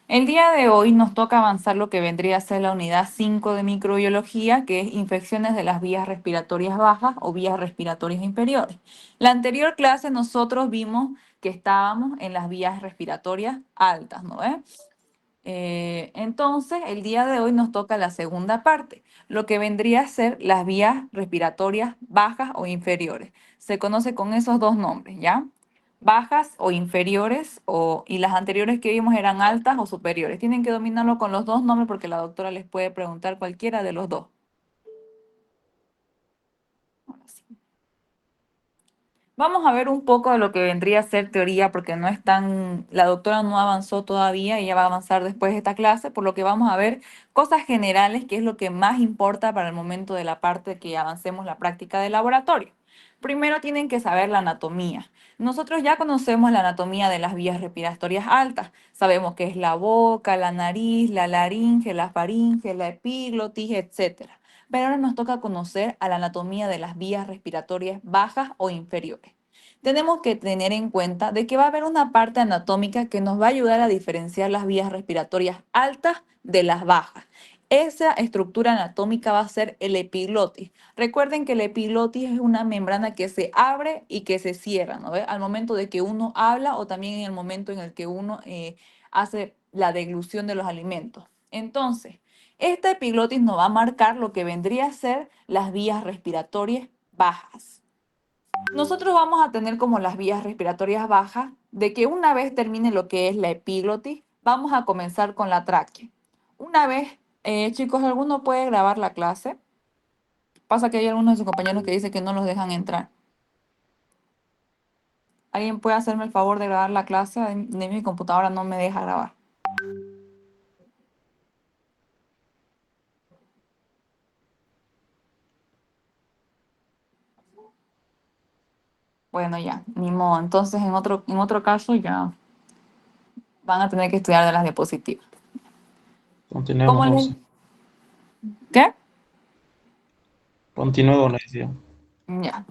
El día de hoy nos toca avanzar lo que vendría a ser la unidad 5 de microbiología, que es infecciones de las vías respiratorias bajas o vías respiratorias inferiores. La anterior clase nosotros vimos que estábamos en las vías respiratorias altas, ¿no ve? Entonces, el día de hoy nos toca la segunda parte, lo que vendría a ser las vías respiratorias bajas o inferiores. Se conoce con esos dos nombres, ¿ya? Bajas o inferiores, y las anteriores que vimos eran altas o superiores. Tienen que dominarlo con los dos nombres porque la doctora les puede preguntar cualquiera de los dos. Ahora sí. Vamos a ver un poco de lo que vendría a ser teoría, porque no es tan, la doctora no avanzó todavía, ella va a avanzar después de esta clase, por lo que vamos a ver cosas generales, que es lo que más importa para el momento de la parte que avancemos la práctica de laboratorio. Primero tienen que saber la anatomía. Nosotros ya conocemos la anatomía de las vías respiratorias altas. Sabemos que es la boca, la nariz, la laringe, la faringe, la epiglotis, etcétera. Pero ahora nos toca conocer a la anatomía de las vías respiratorias bajas o inferiores. Tenemos que tener en cuenta de que va a haber una parte anatómica que nos va a ayudar a diferenciar las vías respiratorias altas de las bajas. Esa estructura anatómica va a ser el epiglotis. Recuerden que el epiglotis es una membrana que se abre y que se cierra, ¿no ve? Al momento de que uno habla o también en el momento en el que uno hace la deglución de los alimentos. Entonces, esta epiglotis nos va a marcar lo que vendría a ser las vías respiratorias bajas. Nosotros vamos a tener como las vías respiratorias bajas de que una vez termine lo que es la epiglotis, vamos a comenzar con la tráquea. Una vez, chicos, ¿alguno puede grabar la clase? Pasa que hay algunos de sus compañeros que dicen que no los dejan entrar. ¿Alguien puede hacerme el favor de grabar la clase? De mi computadora no me deja grabar. Bueno, ya, ni modo. Entonces, en otro caso ya van a tener que estudiar de las diapositivas. Continuemos, ¿Cómo les... José. ¿Qué? Continúo, le decía. Ya.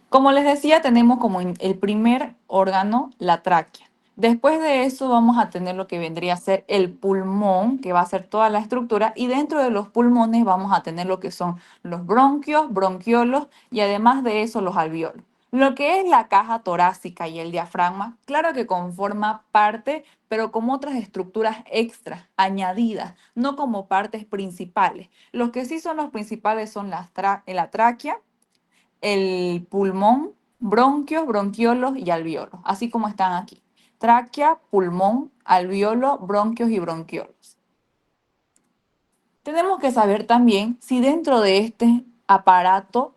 Como les decía, tenemos como el primer órgano la tráquea. Después de eso vamos a tener lo que vendría a ser el pulmón, que va a ser toda la estructura, y dentro de los pulmones vamos a tener lo que son los bronquios, bronquiolos y además de eso los alveolos. Lo que es la caja torácica y el diafragma, claro que conforma parte, pero como otras estructuras extras, añadidas, no como partes principales. Los que sí son los principales son la tráquea, el pulmón, bronquios, bronquiolos y alveolos, así como están aquí. Tráquea, pulmón, alveolo, bronquios y bronquiolos. Tenemos que saber también si dentro de este aparato,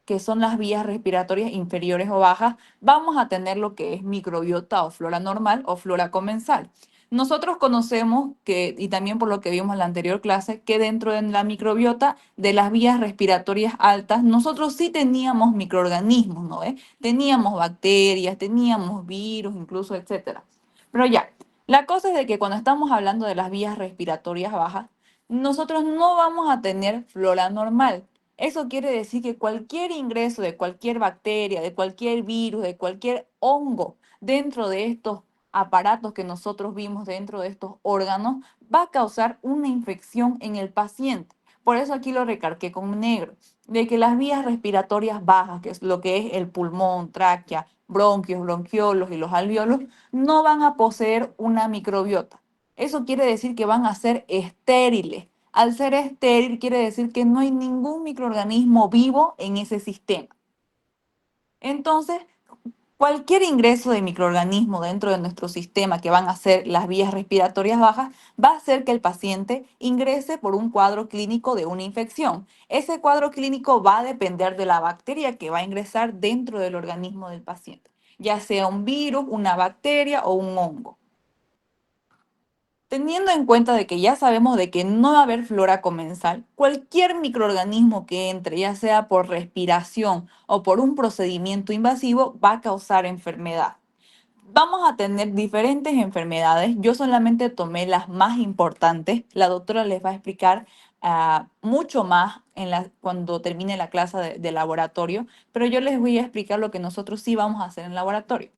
que son las vías respiratorias inferiores o bajas, vamos a tener lo que es microbiota o flora normal o flora comensal. Nosotros conocemos que, y también por lo que vimos en la anterior clase, que dentro de la microbiota de las vías respiratorias altas, nosotros sí teníamos microorganismos, ¿no? Teníamos bacterias, teníamos virus, incluso, etcétera. Pero ya, la cosa es de que cuando estamos hablando de las vías respiratorias bajas, nosotros no vamos a tener flora normal. Eso quiere decir que cualquier ingreso de cualquier bacteria, de cualquier virus, de cualquier hongo dentro de estos aparatos que nosotros vimos dentro de estos órganos va a causar una infección en el paciente. Por eso aquí lo recargué con negro, de que las vías respiratorias bajas, que es lo que es el pulmón, tráquea, bronquios, bronquiolos y los alveolos, no van a poseer una microbiota. Eso quiere decir que van a ser estériles. Al ser estéril quiere decir que no hay ningún microorganismo vivo en ese sistema. Entonces, cualquier ingreso de microorganismo dentro de nuestro sistema que van a ser las vías respiratorias bajas va a hacer que el paciente ingrese por un cuadro clínico de una infección. Ese cuadro clínico va a depender de la bacteria que va a ingresar dentro del organismo del paciente, ya sea un virus, una bacteria o un hongo. Teniendo en cuenta de que ya sabemos de que no va a haber flora comensal, cualquier microorganismo que entre, ya sea por respiración o por un procedimiento invasivo, va a causar enfermedad. Vamos a tener diferentes enfermedades. Yo solamente tomé las más importantes. La doctora les va a explicar mucho más cuando termine la clase de laboratorio, pero yo les voy a explicar lo que nosotros sí vamos a hacer en laboratorio.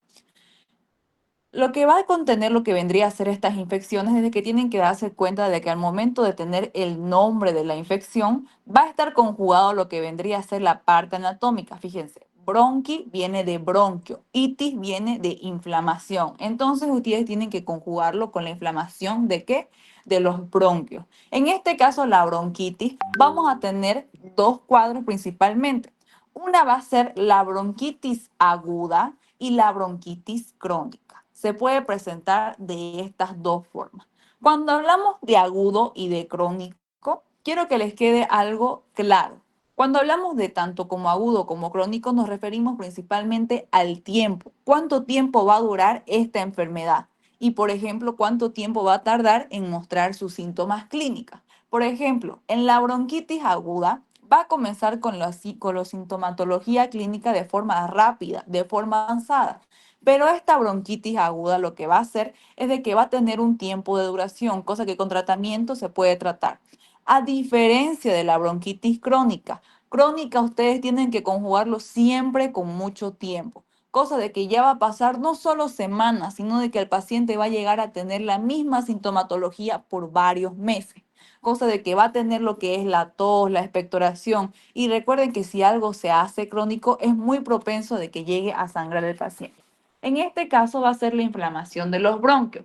Lo que va a contener lo que vendría a ser estas infecciones es de que tienen que darse cuenta de que al momento de tener el nombre de la infección va a estar conjugado lo que vendría a ser la parte anatómica. Fíjense, bronqui viene de bronquio, itis viene de inflamación. Entonces ustedes tienen que conjugarlo con la inflamación de qué? De los bronquios. En este caso, la bronquitis, vamos a tener dos cuadros principalmente. Una va a ser la bronquitis aguda y la bronquitis crónica. Se puede presentar de estas dos formas. Cuando hablamos de agudo y de crónico, quiero que les quede algo claro. Cuando hablamos de tanto como agudo como crónico, nos referimos principalmente al tiempo. ¿Cuánto tiempo va a durar esta enfermedad? Y, por ejemplo, cuánto tiempo va a tardar en mostrar sus síntomas clínicos. Por ejemplo, en la bronquitis aguda, va a comenzar con la sintomatología clínica de forma rápida, de forma avanzada. Pero esta bronquitis aguda lo que va a hacer es de que va a tener un tiempo de duración, cosa que con tratamiento se puede tratar. A diferencia de la bronquitis crónica, crónica ustedes tienen que conjugarlo siempre con mucho tiempo, cosa de que ya va a pasar no solo semanas, sino de que el paciente va a llegar a tener la misma sintomatología por varios meses, cosa de que va a tener lo que es la tos, la expectoración. Y recuerden que si algo se hace crónico, es muy propenso de que llegue a sangrar el paciente. En este caso va a ser la inflamación de los bronquios.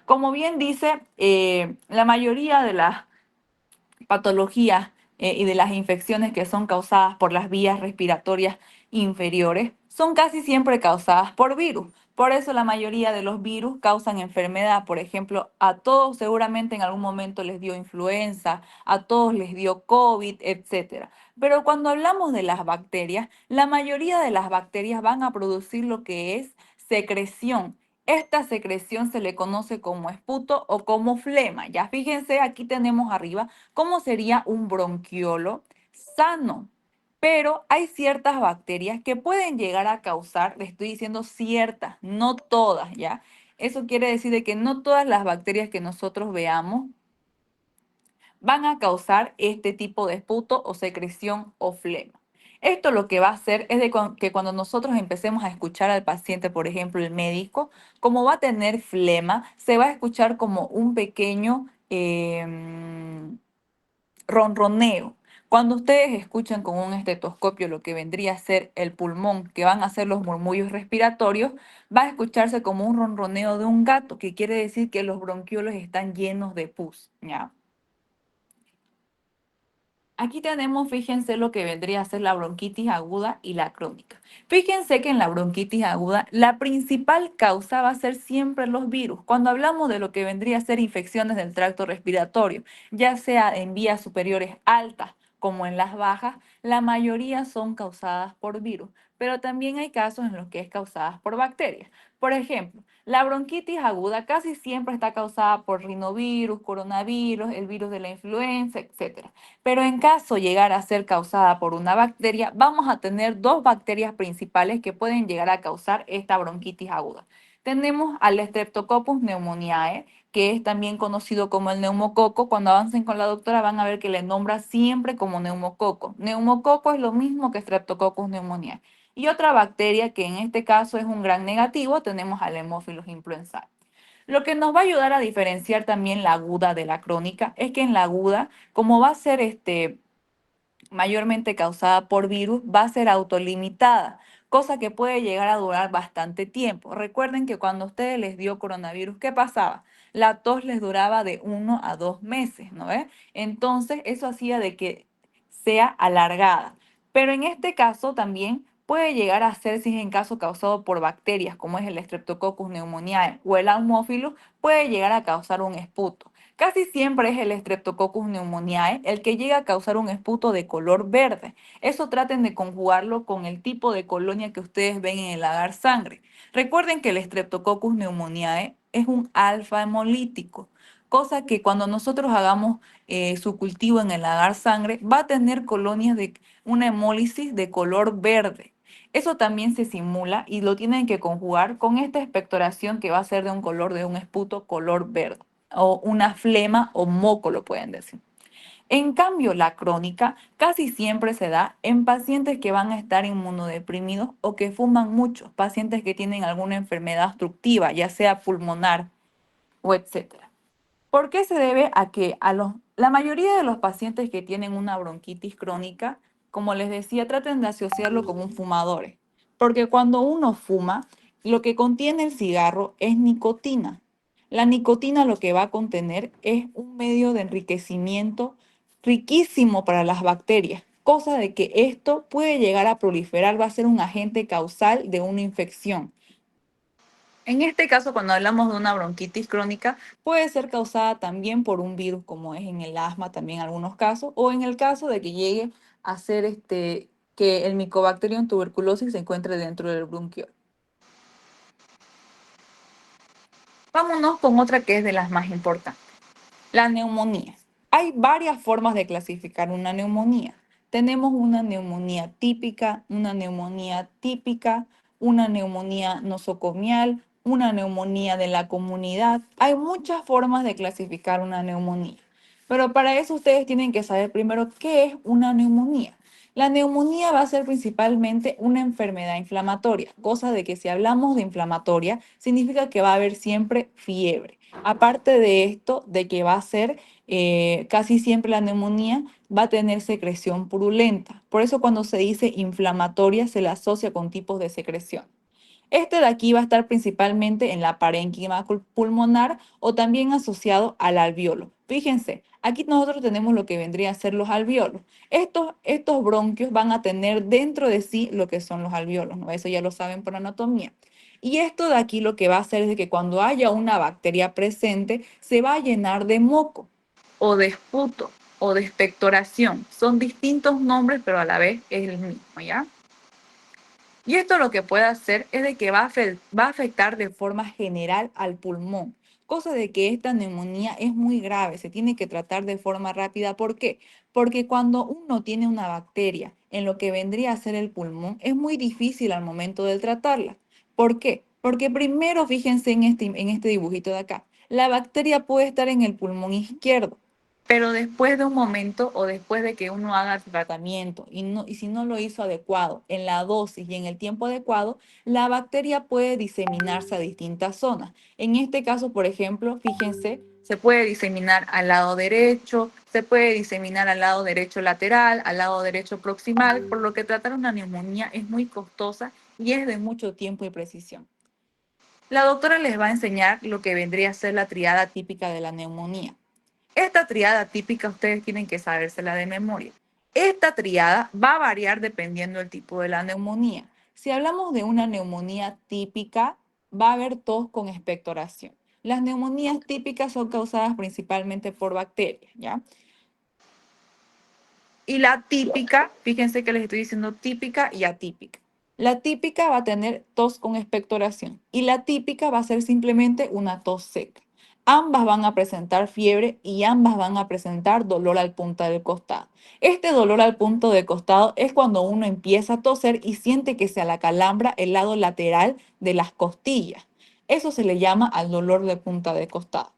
Como bien dice, la mayoría de las patologías y de las infecciones que son causadas por las vías respiratorias inferiores son casi siempre causadas por virus. Por eso la mayoría de los virus causan enfermedad. Por ejemplo, a todos seguramente en algún momento les dio influenza, a todos les dio COVID, etcétera. Pero cuando hablamos de las bacterias, la mayoría de las bacterias van a producir lo que es secreción. Esta secreción se le conoce como esputo o como flema. Ya fíjense, aquí tenemos arriba cómo sería un bronquiolo sano. Pero hay ciertas bacterias que pueden llegar a causar, le estoy diciendo ciertas, no todas, ¿ya? Eso quiere decir de que no todas las bacterias que nosotros veamos van a causar este tipo de esputo o secreción o flema. Esto lo que va a hacer es que cuando nosotros empecemos a escuchar al paciente, por ejemplo, el médico, como va a tener flema, se va a escuchar como un pequeño ronroneo. Cuando ustedes escuchan con un estetoscopio lo que vendría a ser el pulmón, que van a ser los murmullos respiratorios, va a escucharse como un ronroneo de un gato, que quiere decir que los bronquiolos están llenos de pus, ¿ya? Aquí tenemos, fíjense lo que vendría a ser la bronquitis aguda y la crónica. Fíjense que en la bronquitis aguda la principal causa va a ser siempre los virus. Cuando hablamos de lo que vendría a ser infecciones del tracto respiratorio, ya sea en vías superiores altas como en las bajas, la mayoría son causadas por virus, pero también hay casos en los que es causadas por bacterias. Por ejemplo, la bronquitis aguda casi siempre está causada por rinovirus, coronavirus, el virus de la influenza, etcétera. Pero en caso llegar a ser causada por una bacteria, vamos a tener dos bacterias principales que pueden llegar a causar esta bronquitis aguda. Tenemos al Streptococcus pneumoniae, que es también conocido como el neumococo. Cuando avancen con la doctora van a ver que le nombra siempre como neumococo. Neumococo es lo mismo que Streptococcus pneumoniae. Y otra bacteria que en este caso es un gran negativo, tenemos al Haemophilus influenzae. Lo que nos va a ayudar a diferenciar también la aguda de la crónica es que en la aguda, como va a ser mayormente causada por virus, va a ser autolimitada, cosa que puede llegar a durar bastante tiempo. Recuerden que cuando a ustedes les dio coronavirus, ¿qué pasaba? La tos les duraba de 1 a 2 meses, ¿no ves? Entonces, eso hacía de que sea alargada. Pero en este caso también puede llegar a ser, si es en caso causado por bacterias, como es el Streptococcus pneumoniae o el Haemophilus, puede llegar a causar un esputo. Casi siempre es el Streptococcus pneumoniae el que llega a causar un esputo de color verde. Eso traten de conjugarlo con el tipo de colonia que ustedes ven en el agar sangre. Recuerden que el Streptococcus pneumoniae es un alfa hemolítico, cosa que cuando nosotros hagamos su cultivo en el agar sangre va a tener colonias de una hemólisis de color verde. Eso también se simula y lo tienen que conjugar con esta expectoración que va a ser de un color de un esputo color verde o una flema o moco, lo pueden decir. En cambio, la crónica casi siempre se da en pacientes que van a estar inmunodeprimidos o que fuman mucho, pacientes que tienen alguna enfermedad obstructiva, ya sea pulmonar o etcétera. ¿Por qué se debe a que la mayoría de los pacientes que tienen una bronquitis crónica, como les decía, traten de asociarlo con un fumador? Porque cuando uno fuma, lo que contiene el cigarro es nicotina. La nicotina lo que va a contener es un medio de enriquecimiento riquísimo para las bacterias, cosa de que esto puede llegar a proliferar, va a ser un agente causal de una infección. En este caso, cuando hablamos de una bronquitis crónica, puede ser causada también por un virus, como es en el asma también en algunos casos, o en el caso de que llegue a ser que el Mycobacterium tuberculosis se encuentre dentro del bronquiol. Vámonos con otra que es de las más importantes. La neumonía. Hay varias formas de clasificar una neumonía. Tenemos una neumonía típica, una neumonía nosocomial, una neumonía de la comunidad. Hay muchas formas de clasificar una neumonía. Pero para eso ustedes tienen que saber primero qué es una neumonía. La neumonía va a ser principalmente una enfermedad inflamatoria, cosa de que si hablamos de inflamatoria, significa que va a haber siempre fiebre. Aparte de esto, de que va a ser casi siempre la neumonía va a tener secreción purulenta. Por eso cuando se dice inflamatoria se la asocia con tipos de secreción. Este de aquí va a estar principalmente en la parénquima pulmonar o también asociado al alveolo. Fíjense, aquí nosotros tenemos lo que vendría a ser los alveolos. Estos bronquios van a tener dentro de sí lo que son los alveolos, ¿no? Eso ya lo saben por anatomía. Y esto de aquí lo que va a hacer es que cuando haya una bacteria presente, se va a llenar de moco o de esputo o de expectoración. Son distintos nombres, pero a la vez es el mismo, ¿ya? Y esto lo que puede hacer es de que va a afectar de forma general al pulmón, cosa de que esta neumonía es muy grave, se tiene que tratar de forma rápida. ¿Por qué? Porque cuando uno tiene una bacteria en lo que vendría a ser el pulmón, es muy difícil al momento de tratarla. ¿Por qué? Porque primero fíjense en este dibujito de acá, la bacteria puede estar en el pulmón izquierdo. Pero después de un momento o después de que uno haga el tratamiento y si no lo hizo adecuado, en la dosis y en el tiempo adecuado, la bacteria puede diseminarse a distintas zonas. En este caso, por ejemplo, fíjense, se puede diseminar al lado derecho, se puede diseminar al lado derecho lateral, al lado derecho proximal, por lo que tratar una neumonía es muy costosa y es de mucho tiempo y precisión. La doctora les va a enseñar lo que vendría a ser la triada típica de la neumonía. Esta triada típica ustedes tienen que sabérsela de memoria. Esta triada va a variar dependiendo del tipo de la neumonía. Si hablamos de una neumonía típica, va a haber tos con expectoración. Las neumonías típicas son causadas principalmente por bacterias, ¿ya? Y la típica, fíjense que les estoy diciendo típica y atípica. La típica va a tener tos con expectoración y la típica va a ser simplemente una tos seca. Ambas van a presentar fiebre y ambas van a presentar dolor al punta del costado. Este dolor al punto de costado es cuando uno empieza a toser y siente que se acalambra el lado lateral de las costillas. Eso se le llama al dolor de punta de costado.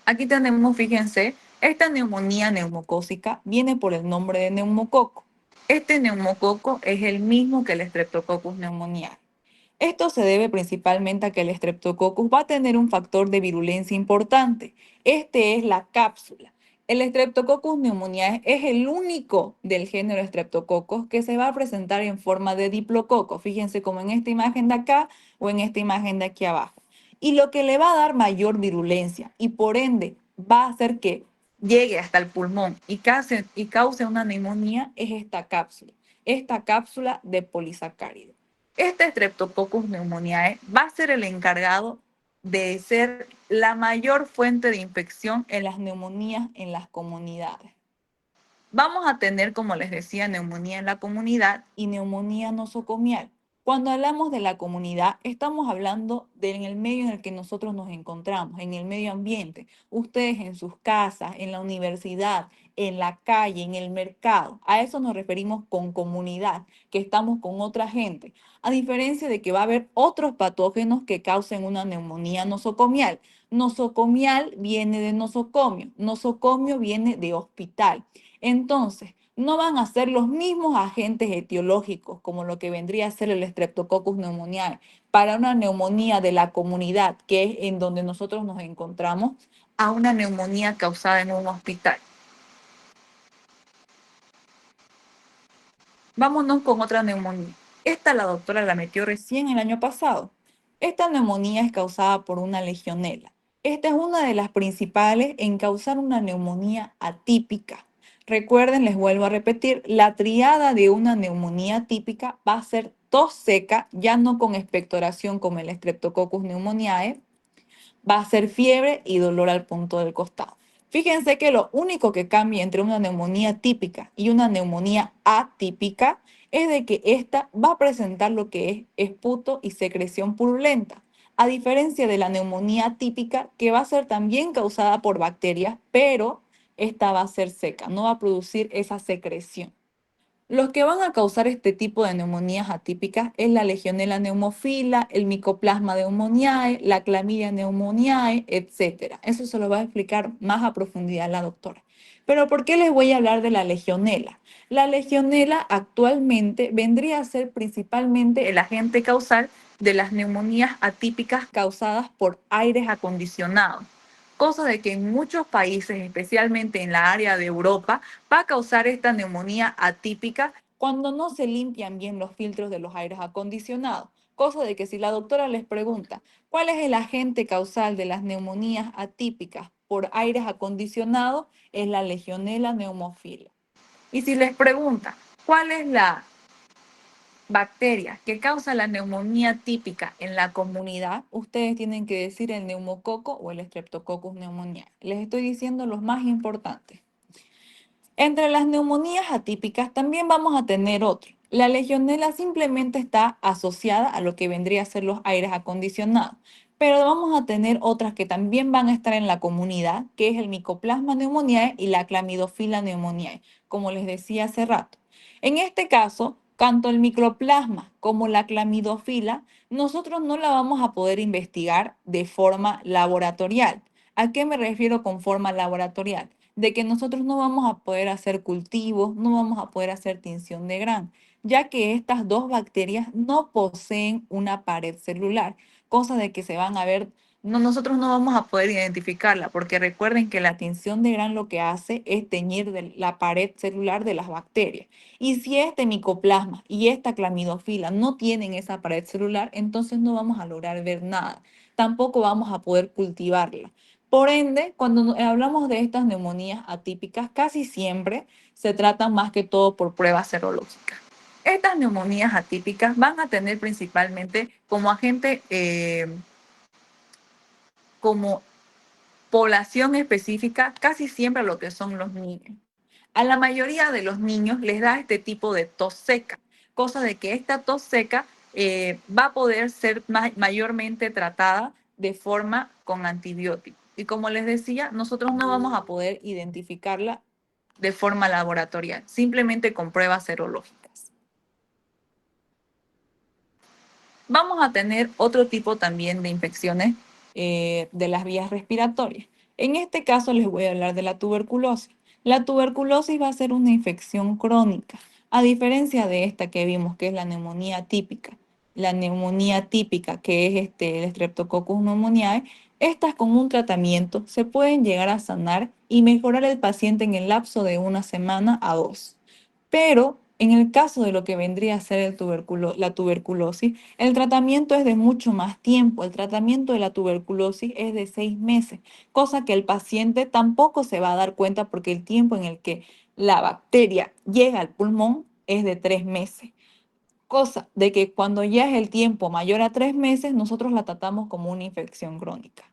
Aquí tenemos, fíjense, esta neumonía neumocócica viene por el nombre de neumococo. Este neumococo es el mismo que el Streptococcus pneumoniae. Esto se debe principalmente a que el Streptococcus va a tener un factor de virulencia importante. Este es la cápsula. El Streptococcus pneumoniae es el único del género Streptococcus que se va a presentar en forma de diplococo. Fíjense como en esta imagen de acá o en esta imagen de aquí abajo. Y lo que le va a dar mayor virulencia y por ende va a hacer que llegue hasta el pulmón y cause una neumonía es esta cápsula de polisacárido. Este Streptococcus pneumoniae va a ser el encargado de ser la mayor fuente de infección en las neumonías en las comunidades. Vamos a tener, como les decía, neumonía en la comunidad y neumonía nosocomial. Cuando hablamos de la comunidad, estamos hablando en el medio en el que nosotros nos encontramos, en el medio ambiente. Ustedes en sus casas, en la universidad, en la calle, en el mercado. A eso nos referimos con comunidad, que estamos con otra gente. A diferencia de que va a haber otros patógenos que causen una neumonía nosocomial. Nosocomial viene de nosocomio. Nosocomio viene de hospital. Entonces, no van a ser los mismos agentes etiológicos como lo que vendría a ser el Streptococcus pneumoniae para una neumonía de la comunidad, que es en donde nosotros nos encontramos, a una neumonía causada en un hospital. Vámonos con otra neumonía. Esta la doctora la metió recién el año pasado. Esta neumonía es causada por una legionela. Esta es una de las principales en causar una neumonía atípica. Recuerden, les vuelvo a repetir, la triada de una neumonía típica va a ser tos seca, ya no con expectoración como el Streptococcus pneumoniae, va a ser fiebre y dolor al punto del costado. Fíjense que lo único que cambia entre una neumonía típica y una neumonía atípica es de que esta va a presentar lo que es esputo y secreción purulenta, a diferencia de la neumonía típica que va a ser también causada por bacterias, pero esta va a ser seca, no va a producir esa secreción. Los que van a causar este tipo de neumonías atípicas es la Legionella pneumophila, el Mycoplasma pneumoniae, la Chlamydia pneumoniae, etcétera. Eso se lo va a explicar más a profundidad la doctora. Pero ¿por qué les voy a hablar de la Legionella? La Legionella actualmente vendría a ser principalmente el agente causal de las neumonías atípicas causadas por aires acondicionados, cosa de que en muchos países, especialmente en la área de Europa, va a causar esta neumonía atípica cuando no se limpian bien los filtros de los aires acondicionados. Cosa de que si la doctora les pregunta, ¿cuál es el agente causal de las neumonías atípicas por aires acondicionados? Es la Legionella pneumophila. Y si les pregunta, ¿cuál es la bacteria que causa la neumonía típica en la comunidad? Ustedes tienen que decir el neumococo o el Streptococcus pneumoniae. Les estoy diciendo los más importantes. Entre las neumonías atípicas también vamos a tener otro. La legionela simplemente está asociada a lo que vendría a ser los aires acondicionados, pero vamos a tener otras que también van a estar en la comunidad, que es el Mycoplasma pneumoniae y la Clamidofila pneumoniae, como les decía hace rato. En este caso, tanto el microplasma como la clamidofila, nosotros no la vamos a poder investigar de forma laboratorial. ¿A qué me refiero con forma laboratorial? De que nosotros no vamos a poder hacer cultivos, no vamos a poder hacer tinción de Gram, ya que estas dos bacterias no poseen una pared celular, cosa de que se van a ver, no, nosotros no vamos a poder identificarla, porque recuerden que la tinción de Gram lo que hace es teñir la pared celular de las bacterias. Y si este micoplasma y esta clamidofila no tienen esa pared celular, entonces no vamos a lograr ver nada. Tampoco vamos a poder cultivarla. Por ende, cuando hablamos de estas neumonías atípicas, casi siempre se tratan más que todo por pruebas serológicas. Estas neumonías atípicas van a tener principalmente como agente, como población específica, casi siempre lo que son los niños. A la mayoría de los niños les da este tipo de tos seca, cosa de que esta tos seca va a poder ser mayormente tratada de forma con antibióticos. Y como les decía, nosotros no vamos a poder identificarla de forma laboratorial, simplemente con pruebas serológicas. Vamos a tener otro tipo también de infecciones de las vías respiratorias. En este caso les voy a hablar de la tuberculosis. La tuberculosis va a ser una infección crónica, a diferencia de esta que vimos, que es la neumonía típica. La neumonía típica, que es el Streptococcus pneumoniae, estas con un tratamiento se pueden llegar a sanar y mejorar el paciente en el lapso de una semana a dos. Pero en el caso de lo que vendría a ser la tuberculosis, el tratamiento es de mucho más tiempo. El tratamiento de la tuberculosis es de 6 meses, cosa que el paciente tampoco se va a dar cuenta porque el tiempo en el que la bacteria llega al pulmón es de 3 meses. Cosa de que cuando ya es el tiempo mayor a 3 meses, nosotros la tratamos como una infección crónica.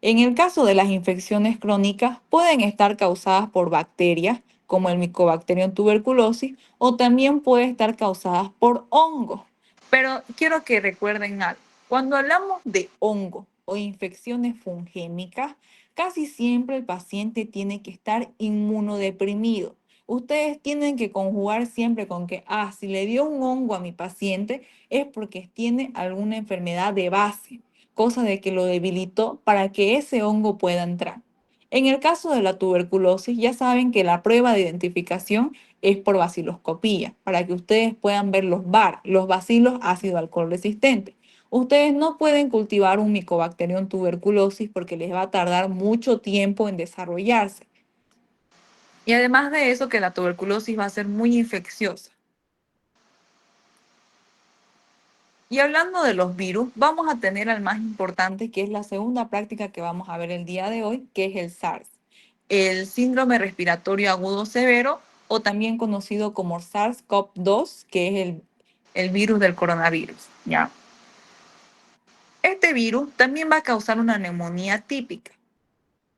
En el caso de las infecciones crónicas, pueden estar causadas por bacterias, como el Mycobacterium tuberculosis, o también puede estar causadas por hongos. Pero quiero que recuerden algo. Cuando hablamos de hongo o infecciones fungémicas, casi siempre el paciente tiene que estar inmunodeprimido. Ustedes tienen que conjugar siempre con que, si le dio un hongo a mi paciente es porque tiene alguna enfermedad de base. cosa de que lo debilitó para que ese hongo pueda entrar. En el caso de la tuberculosis, ya saben que la prueba de identificación es por baciloscopía, para que ustedes puedan ver los VAR, los bacilos ácido alcohol resistentes. Ustedes no pueden cultivar un Mycobacterium tuberculosis porque les va a tardar mucho tiempo en desarrollarse. Y además de eso, que la tuberculosis va a ser muy infecciosa. Y hablando de los virus, vamos a tener al más importante, que es la segunda práctica que vamos a ver el día de hoy, que es el SARS, el síndrome respiratorio agudo severo, o también conocido como SARS-CoV-2, que es el virus del coronavirus, ¿ya? Este virus también va a causar una neumonía típica.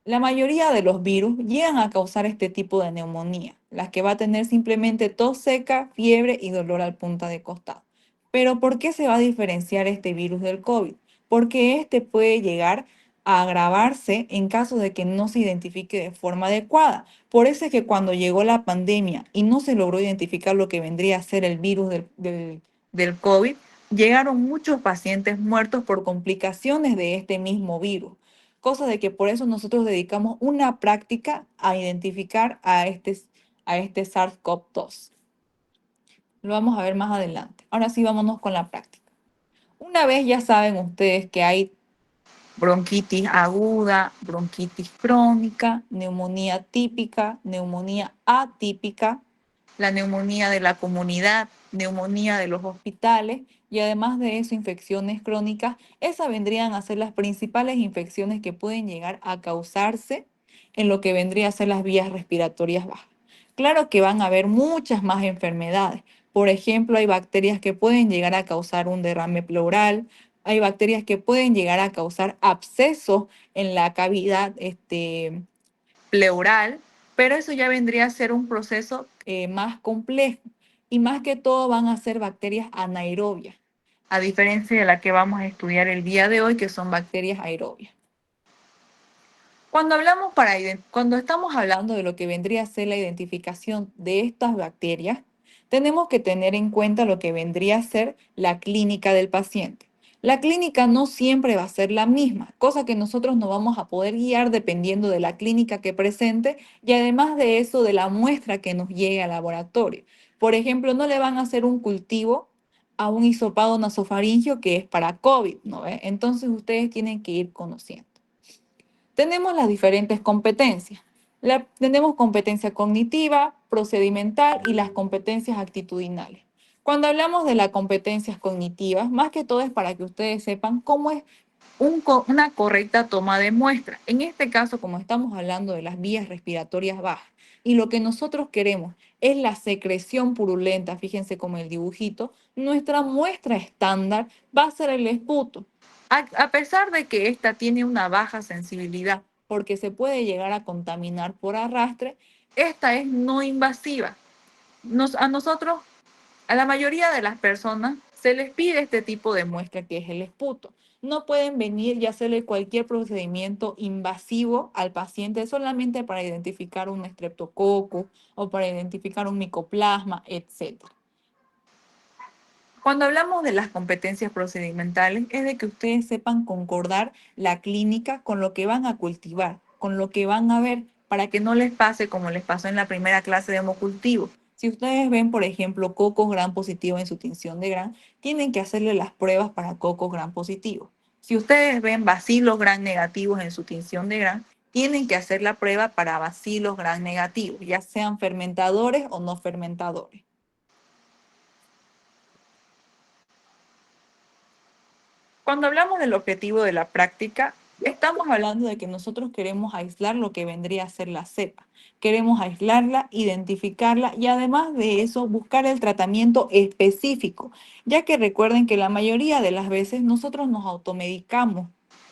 La mayoría de los virus llegan a causar este tipo de neumonía, las que va a tener simplemente tos seca, fiebre y dolor al punta de costado. Pero ¿por qué se va a diferenciar este virus del COVID? Porque este puede llegar a agravarse en caso de que no se identifique de forma adecuada. Por eso es que cuando llegó la pandemia y no se logró identificar lo que vendría a ser el virus del COVID, llegaron muchos pacientes muertos por complicaciones de este mismo virus, cosa de que por eso nosotros dedicamos una práctica a identificar a este SARS-CoV-2. Lo vamos a ver más adelante. Ahora sí, vámonos con la práctica. Una vez ya saben ustedes que hay bronquitis aguda, bronquitis crónica, neumonía típica, neumonía atípica, la neumonía de la comunidad, neumonía de los hospitales y además de eso infecciones crónicas. Esas vendrían a ser las principales infecciones que pueden llegar a causarse en lo que vendría a ser las vías respiratorias bajas. Claro que van a haber muchas más enfermedades. Por ejemplo, hay bacterias que pueden llegar a causar un derrame pleural, hay bacterias que pueden llegar a causar abscesos en la cavidad pleural, pero eso ya vendría a ser un proceso más complejo y más que todo van a ser bacterias anaerobias, a diferencia de la que vamos a estudiar el día de hoy, que son bacterias aerobias. Cuando estamos hablando de lo que vendría a ser la identificación de estas bacterias, tenemos que tener en cuenta lo que vendría a ser la clínica del paciente. La clínica no siempre va a ser la misma, cosa que nosotros no vamos a poder guiar dependiendo de la clínica que presente y además de eso de la muestra que nos llegue al laboratorio. Por ejemplo, no le van a hacer un cultivo a un hisopado nasofaringeo que es para COVID, ¿no ve? Entonces ustedes tienen que ir conociendo. Tenemos las diferentes competencias. Tenemos competencia cognitiva, procedimental y las competencias actitudinales. Cuando hablamos de las competencias cognitivas, más que todo es para que ustedes sepan cómo es una correcta toma de muestra. En este caso, como estamos hablando de las vías respiratorias bajas y lo que nosotros queremos es la secreción purulenta, fíjense como el dibujito, nuestra muestra estándar va a ser el esputo. A pesar de que esta tiene una baja sensibilidad porque se puede llegar a contaminar por arrastre, esta es no invasiva. A nosotros, a la mayoría de las personas, se les pide este tipo de muestra que es el esputo. No pueden venir y hacerle cualquier procedimiento invasivo al paciente solamente para identificar un estreptococo o para identificar un micoplasma, etc. Cuando hablamos de las competencias procedimentales, es de que ustedes sepan concordar la clínica con lo que van a cultivar, con lo que van a ver, para que no les pase como les pasó en la primera clase de hemocultivo. Si ustedes ven, por ejemplo, cocos gram positivo en su tinción de gram, tienen que hacerle las pruebas para cocos gram positivo. Si ustedes ven bacilos gram negativos en su tinción de gram, tienen que hacer la prueba para bacilos gram negativos, ya sean fermentadores o no fermentadores. Cuando hablamos del objetivo de la práctica, estamos hablando de que nosotros queremos aislar lo que vendría a ser la cepa. Queremos aislarla, identificarla y además de eso buscar el tratamiento específico, ya que recuerden que la mayoría de las veces nosotros nos automedicamos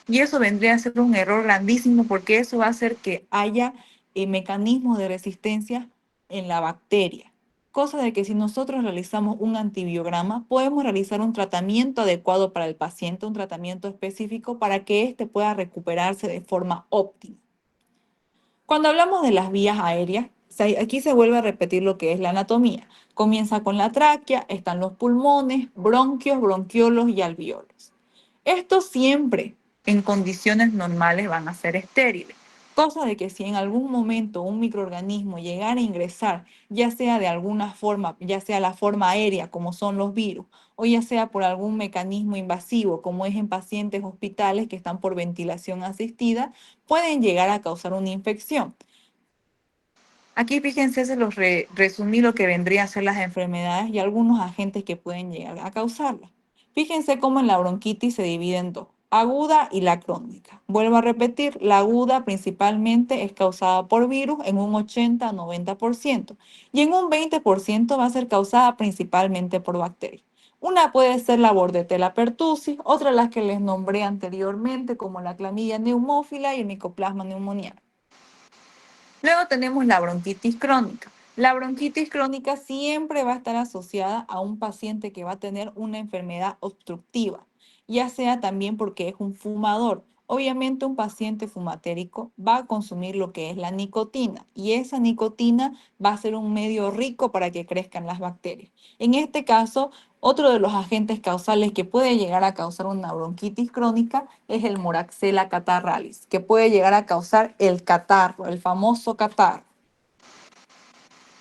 y eso vendría a ser un error grandísimo porque eso va a hacer que haya mecanismos de resistencia en la bacteria. Cosa de que si nosotros realizamos un antibiograma, podemos realizar un tratamiento adecuado para el paciente, un tratamiento específico para que éste pueda recuperarse de forma óptima. Cuando hablamos de las vías aéreas, aquí se vuelve a repetir lo que es la anatomía. Comienza con la tráquea, están los pulmones, bronquios, bronquiolos y alveolos. Estos siempre en condiciones normales van a ser estériles, cosa de que si en algún momento un microorganismo llegara a ingresar, ya sea de alguna forma, ya sea la forma aérea como son los virus, o ya sea por algún mecanismo invasivo como es en pacientes hospitales que están por ventilación asistida, pueden llegar a causar una infección. Aquí fíjense, se los resumí lo que vendría a ser las enfermedades y algunos agentes que pueden llegar a causarlas. Fíjense cómo en la bronquitis se divide en dos, aguda y la crónica. Vuelvo a repetir, la aguda principalmente es causada por virus en un 80-90% y en un 20% va a ser causada principalmente por bacterias. Una puede ser la Bordetella pertussis, otra las que les nombré anteriormente como la clamidia neumófila y el Mycoplasma pneumoniae. Luego tenemos la bronquitis crónica. La bronquitis crónica siempre va a estar asociada a un paciente que va a tener una enfermedad obstructiva, ya sea también porque es un fumador. Obviamente un paciente fumatérico va a consumir lo que es la nicotina y esa nicotina va a ser un medio rico para que crezcan las bacterias. En este caso, otro de los agentes causales que puede llegar a causar una bronquitis crónica es el Moraxella catarrhalis, que puede llegar a causar el catarro, el famoso catarro.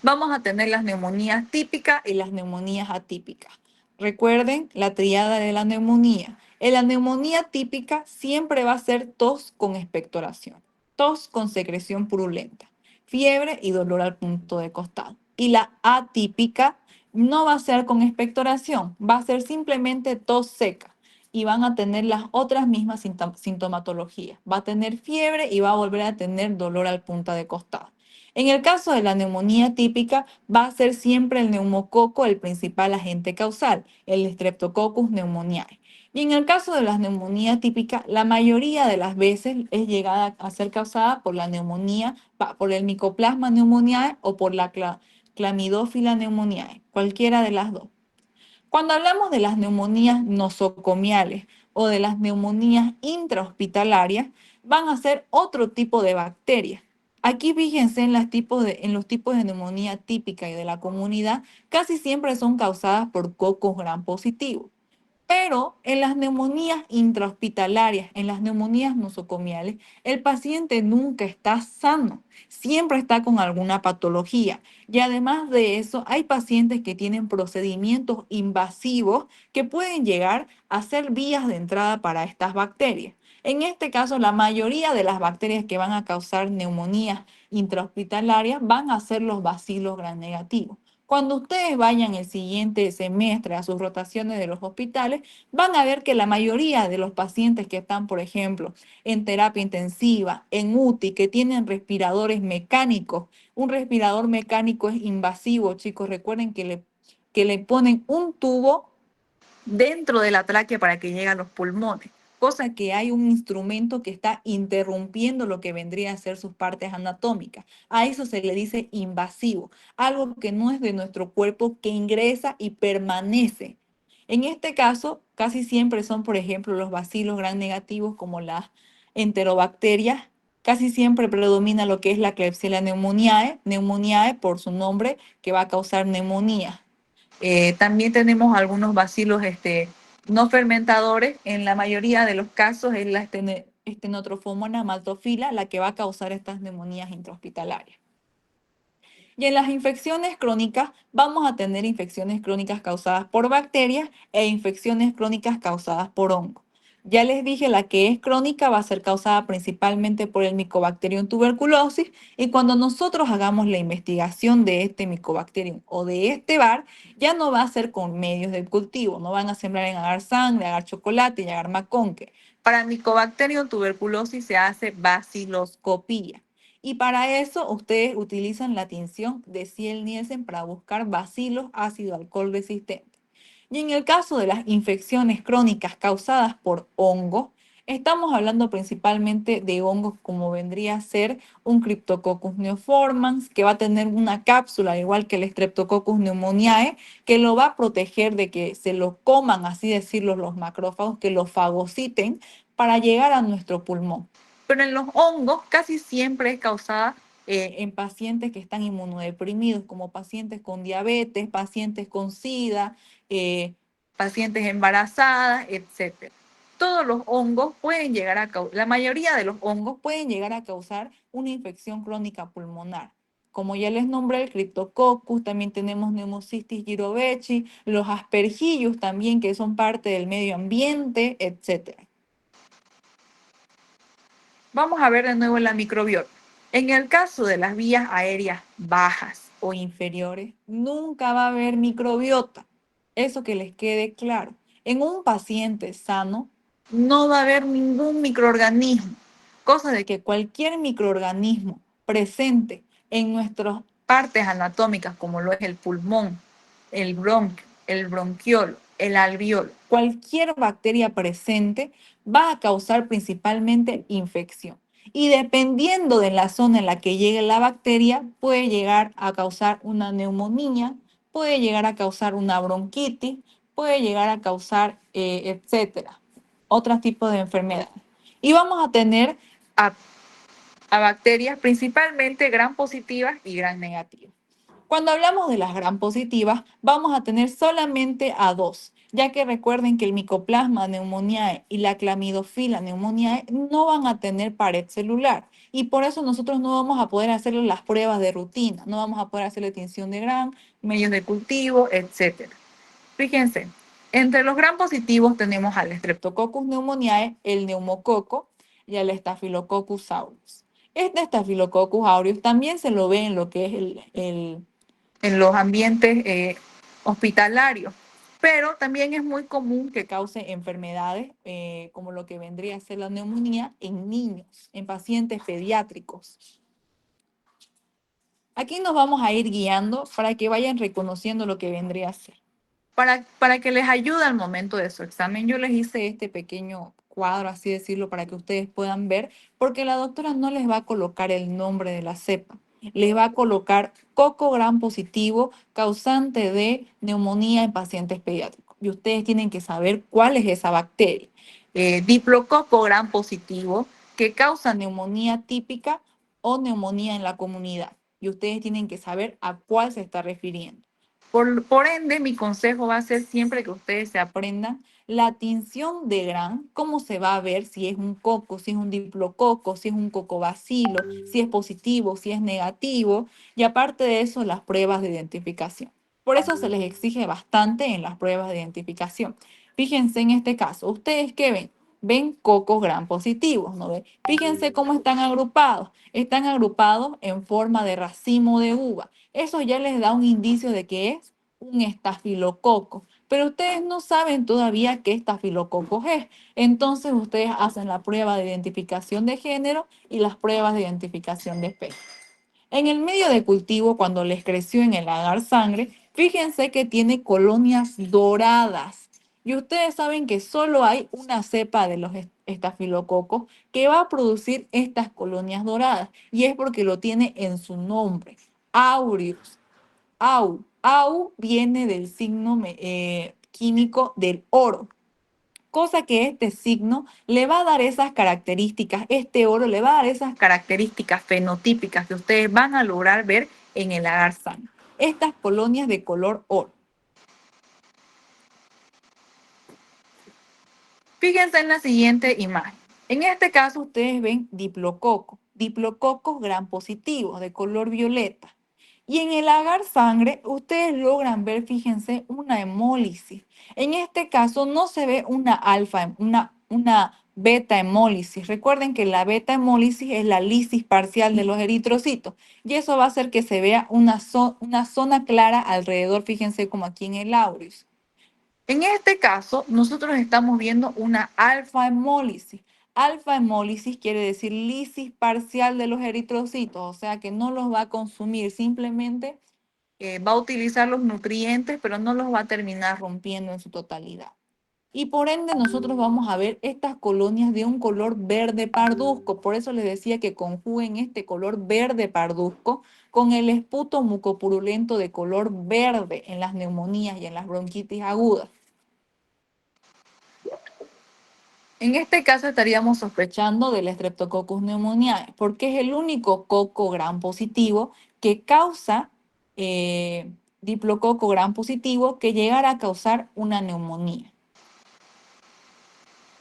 Vamos a tener las neumonías típicas y las neumonías atípicas. Recuerden la triada de la neumonía. En la neumonía típica siempre va a ser tos con expectoración, tos con secreción purulenta, fiebre y dolor al punto de costado. Y la atípica no va a ser con expectoración, va a ser simplemente tos seca y van a tener las otras mismas sintomatologías. Va a tener fiebre y va a volver a tener dolor al punta de costado. En el caso de la neumonía típica, va a ser siempre el neumococo el principal agente causal, el Streptococcus pneumoniae. Y en el caso de la neumonía típica, la mayoría de las veces es llegada a ser causada por la neumonía, por el Mycoplasma pneumoniae o por la Clamidófila pneumoniae, cualquiera de las dos. Cuando hablamos de las neumonías nosocomiales o de las neumonías intrahospitalarias, van a ser otro tipo de bacterias. Aquí fíjense en los tipos de neumonía típica y de la comunidad, casi siempre son causadas por cocos gram positivos. Pero en las neumonías intrahospitalarias, en las neumonías nosocomiales, el paciente nunca está sano, siempre está con alguna patología. Y además de eso, hay pacientes que tienen procedimientos invasivos que pueden llegar a ser vías de entrada para estas bacterias. En este caso, la mayoría de las bacterias que van a causar neumonías intrahospitalarias van a ser los bacilos gram negativos. Cuando ustedes vayan el siguiente semestre a sus rotaciones de los hospitales, van a ver que la mayoría de los pacientes que están, por ejemplo, en terapia intensiva, en UTI, que tienen respiradores mecánicos, un respirador mecánico es invasivo, chicos, recuerden que le ponen un tubo dentro de la tráquea para que llegue a los pulmones, cosa que hay un instrumento que está interrumpiendo lo que vendría a ser sus partes anatómicas. A eso se le dice invasivo, algo que no es de nuestro cuerpo, que ingresa y permanece. En este caso, casi siempre son, por ejemplo, los bacilos gram negativos como las enterobacterias. Casi siempre predomina lo que es la Klebsiella pneumoniae, pneumoniae por su nombre, que va a causar neumonía. También tenemos algunos bacilos no fermentadores. En la mayoría de los casos es la Stenotrophomonas maltophilia la que va a causar estas neumonías intrahospitalarias. Y en las infecciones crónicas vamos a tener infecciones crónicas causadas por bacterias e infecciones crónicas causadas por hongos. Ya les dije, la que es crónica va a ser causada principalmente por el Mycobacterium tuberculosis y cuando nosotros hagamos la investigación de este Mycobacterium o de este bar, ya no va a ser con medios de cultivo, no van a sembrar en agar sangre, agar chocolate y agar maconque. Para Mycobacterium tuberculosis se hace baciloscopía. Y para eso ustedes utilizan la tinción de Ciel-Nielsen para buscar bacilos ácido alcohol resistentes. Y en el caso de las infecciones crónicas causadas por hongos, estamos hablando principalmente de hongos como vendría a ser un Cryptococcus neoformans, que va a tener una cápsula igual que el Streptococcus pneumoniae, que lo va a proteger de que se lo coman, así decirlo, los macrófagos, que lo fagociten para llegar a nuestro pulmón. Pero en los hongos casi siempre es causada en pacientes que están inmunodeprimidos, como pacientes con diabetes, pacientes con SIDA, pacientes embarazadas, etcétera. todos los hongos pueden llegar a causar, la mayoría de los hongos pueden llegar a causar una infección crónica pulmonar. Como ya les nombré, el Cryptococcus, también tenemos Pneumocystis jirovecii, los Aspergillus también, que son parte del medio ambiente, etc. Vamos a ver de nuevo la microbiota. En el caso de las vías aéreas bajas o inferiores, nunca va a haber microbiota. Eso que les quede claro. En un paciente sano, no va a haber ningún microorganismo. Cosa de que cualquier microorganismo presente en nuestras partes anatómicas, como lo es el pulmón, el bronquio, el bronquiolo, el alveolo, cualquier bacteria presente va a causar principalmente infección. Y dependiendo de la zona en la que llegue la bacteria, puede llegar a causar una neumonía, puede llegar a causar una bronquitis, puede llegar a causar, etcétera, otros tipos de enfermedades. Y vamos a tener a bacterias principalmente gram positivas y gram negativas. Cuando hablamos de las gram positivas, vamos a tener solamente a dos, ya que recuerden que el Mycoplasma pneumoniae y la Clamidofila pneumoniae no van a tener pared celular y por eso nosotros no vamos a poder hacerle las pruebas de rutina, no vamos a poder hacerle tinción de gram, medios de cultivo, etc. Fíjense, entre los gram positivos tenemos al Streptococcus pneumoniae, el neumococo y al Staphylococcus aureus. Este Staphylococcus aureus también se lo ve en lo que es en los ambientes hospitalarios, pero también es muy común que cause enfermedades como lo que vendría a ser la neumonía en niños, en pacientes pediátricos. Aquí nos vamos a ir guiando para que vayan reconociendo lo que vendría a ser. Para que les ayude al momento de su examen, yo les hice este pequeño cuadro, así decirlo, para que ustedes puedan ver, porque la doctora no les va a colocar el nombre de la cepa, les va a colocar coco gram positivo causante de neumonía en pacientes pediátricos. Y ustedes tienen que saber cuál es esa bacteria. Diplococo gram positivo que causa neumonía típica o neumonía en la comunidad. Y ustedes tienen que saber a cuál se está refiriendo. Por ende, mi consejo va a ser siempre que ustedes se aprendan la tinción de Gram, cómo se va a ver si es un coco, si es un diplococo, si es un cocobacilo, si es positivo, si es negativo, y aparte de eso, las pruebas de identificación. Por eso se les exige bastante en las pruebas de identificación. Fíjense en este caso, ¿ustedes qué ven? Ven cocos Gram positivos, ¿no ven? Fíjense cómo están agrupados. Están agrupados en forma de racimo de uva. Eso ya les da un indicio de que es un estafilococo, pero ustedes no saben todavía qué estafilococo es. Entonces ustedes hacen la prueba de identificación de género y las pruebas de identificación de especie. En el medio de cultivo, cuando les creció en el agar sangre, fíjense que tiene colonias doradas. Y ustedes saben que solo hay una cepa de los estafilococos que va a producir estas colonias doradas. Y es porque lo tiene en su nombre, aureus. Au viene del signo químico del oro, cosa que este signo le va a dar esas características, este oro le va a dar esas características fenotípicas que ustedes van a lograr ver en el agar sangre. Estas colonias de color oro. Fíjense en la siguiente imagen. En este caso ustedes ven diplococos gram positivos de color violeta. Y en el agar sangre ustedes logran ver, fíjense, una hemólisis. En este caso no se ve una alfa, una beta hemólisis. Recuerden que la beta hemólisis es la lisis parcial de los eritrocitos y eso va a hacer que se vea una zona clara alrededor, fíjense como aquí en el aureus. En este caso, nosotros estamos viendo una alfa hemólisis. Alfa hemólisis quiere decir lisis parcial de los eritrocitos, o sea que no los va a consumir, simplemente va a utilizar los nutrientes, pero no los va a terminar rompiendo en su totalidad. Y por ende nosotros vamos a ver estas colonias de un color verde parduzco. Por eso les decía que conjuguen este color verde parduzco con el esputo mucopurulento de color verde en las neumonías y en las bronquitis agudas. En este caso estaríamos sospechando del Streptococcus pneumoniae, porque es el único coco gram positivo que causa diplococo gram positivo que llegara a causar una neumonía.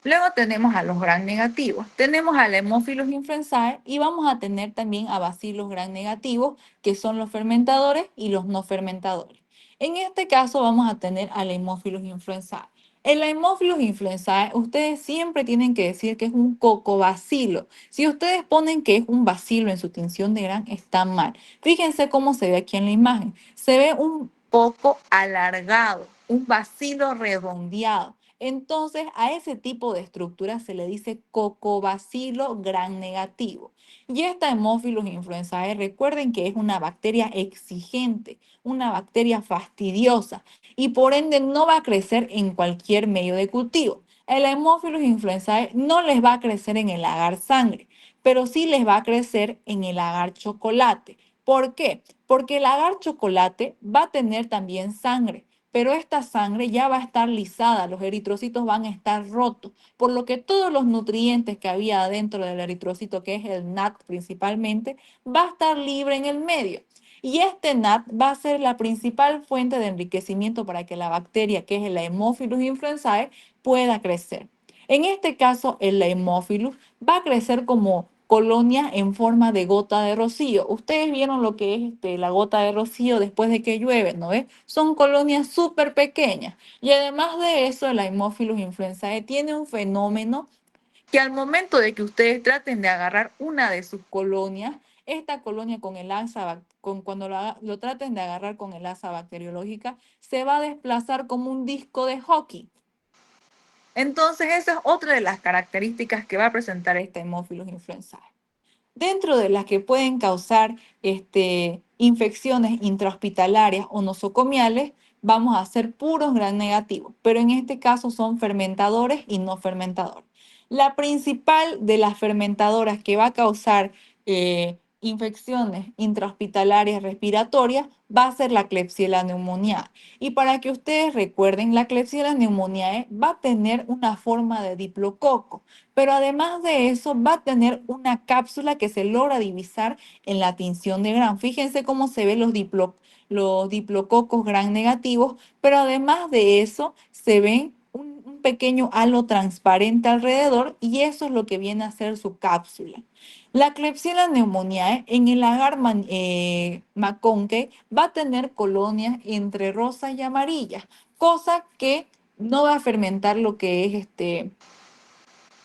Luego tenemos a los gram negativos. Tenemos a Haemophilus influenzae y vamos a tener también a Bacillus gram negativos, que son los fermentadores y los no fermentadores. En este caso vamos a tener a Haemophilus influenzae. El Haemophilus influenzae, ustedes siempre tienen que decir que es un cocobacilo. Si ustedes ponen que es un bacilo en su tinción de Gram, está mal. Fíjense cómo se ve aquí en la imagen. Se ve un poco alargado, un bacilo redondeado. Entonces, a ese tipo de estructura se le dice cocobacilo gram negativo. Y esta Haemophilus influenzae, recuerden que es una bacteria exigente, una bacteria fastidiosa y por ende no va a crecer en cualquier medio de cultivo. El Haemophilus influenzae no les va a crecer en el agar sangre, pero sí les va a crecer en el agar chocolate. ¿Por qué? Porque el agar chocolate va a tener también sangre, pero esta sangre ya va a estar lisada, los eritrocitos van a estar rotos, por lo que todos los nutrientes que había dentro del eritrocito, que es el NAT principalmente, va a estar libre en el medio. Y este NAT va a ser la principal fuente de enriquecimiento para que la bacteria, que es el Haemophilus influenzae, pueda crecer. En este caso, el Haemophilus va a crecer como colonia en forma de gota de rocío. Ustedes vieron lo que es la gota de rocío después de que llueve, ¿no ves? Son colonias súper pequeñas. Y además de eso, el Haemophilus influenzae tiene un fenómeno que al momento de que ustedes traten de agarrar una de sus colonias, esta colonia con el asa, cuando lo traten de agarrar con el asa bacteriológica, se va a desplazar como un disco de hockey. Entonces, esa es otra de las características que va a presentar este Haemophilus influenzae. Dentro de las que pueden causar infecciones intrahospitalarias o nosocomiales, vamos a hacer puros gram negativos, pero en este caso son fermentadores y no fermentadores. La principal de las fermentadoras que va a causar infecciones intrahospitalarias respiratorias va a ser la Klebsiella pneumoniae. Y para que ustedes recuerden, la Klebsiella pneumoniae va a tener una forma de diplococo, pero además de eso va a tener una cápsula que se logra divisar en la tinción de Gram. Fíjense cómo se ven los diplococos Gram negativos, pero además de eso se ven un pequeño halo transparente alrededor y eso es lo que viene a ser su cápsula. La Klebsiella pneumoniae en el agar McConkey va a tener colonias entre rosas y amarillas, cosa que no va a fermentar lo que es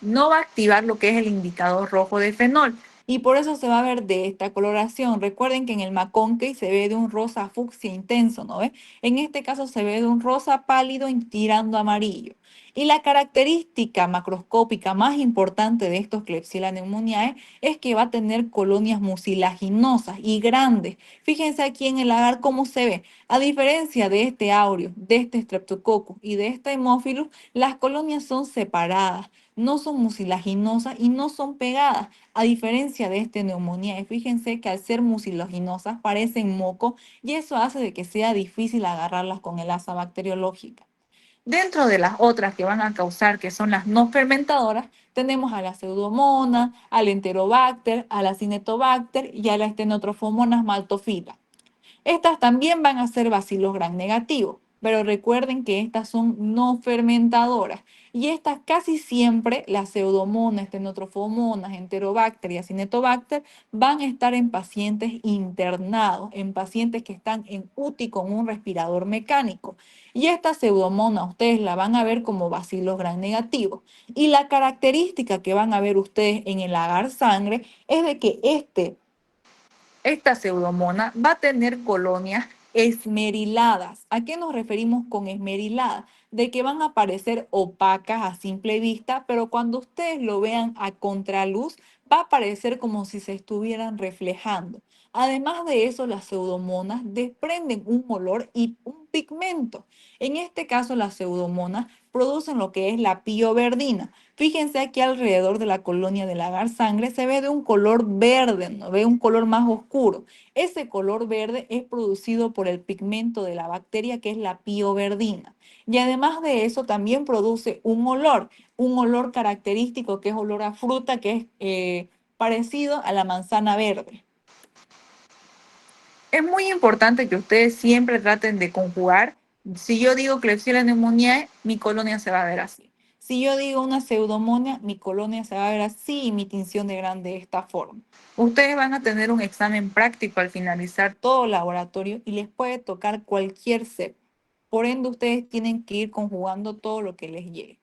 no va a activar lo que es el indicador rojo de fenol y por eso se va a ver de esta coloración. Recuerden que en el McConkey se ve de un rosa fucsia intenso, ¿no ve? En este caso se ve de un rosa pálido tirando a amarillo. Y la característica macroscópica más importante de estos Klebsiella pneumoniae es que va a tener colonias mucilaginosas y grandes. Fíjense aquí en el agar cómo se ve. A diferencia de este aureo, de este Streptococcus y de este Haemophilus, las colonias son separadas, no son mucilaginosas y no son pegadas, a diferencia de este neumonía. Y fíjense que al ser mucilaginosas parecen moco y eso hace de que sea difícil agarrarlas con el asa bacteriológica. Dentro de las otras que van a causar, que son las no fermentadoras, tenemos a la pseudomonas, al enterobacter, a la cinetobacter y a la estenotrophomonas maltophilia. Estas también van a ser bacilos gram negativos, pero recuerden que estas son no fermentadoras y estas casi siempre, las pseudomonas, estenotrophomonas, enterobacter y acinetobacter, van a estar en pacientes internados, en pacientes que están en UTI con un respirador mecánico. Y esta pseudomonas ustedes la van a ver como bacilos gram negativos. Y la característica que van a ver ustedes en el agar sangre es de que esta pseudomona va a tener colonias esmeriladas. ¿A qué nos referimos con esmeriladas? De que van a parecer opacas a simple vista, pero cuando ustedes lo vean a contraluz, va a parecer como si se estuvieran reflejando. Además de eso, las pseudomonas desprenden un olor y un pigmento. En este caso, las pseudomonas producen lo que es la pioverdina. Fíjense aquí alrededor de la colonia del agar sangre se ve de un color verde, ¿no? Ve un color más oscuro. Ese color verde es producido por el pigmento de la bacteria que es la pioverdina. Y además de eso también produce un olor característico que es olor a fruta que es parecido a la manzana verde. Es muy importante que ustedes siempre traten de conjugar. Si yo digo Klebsiella pneumoniae, mi colonia se va a ver así. Si yo digo una pseudomonia, mi colonia se va a ver así y mi tinción de grande de esta forma. Ustedes van a tener un examen práctico al finalizar todo el laboratorio y les puede tocar cualquier cepa. Por ende, ustedes tienen que ir conjugando todo lo que les llegue.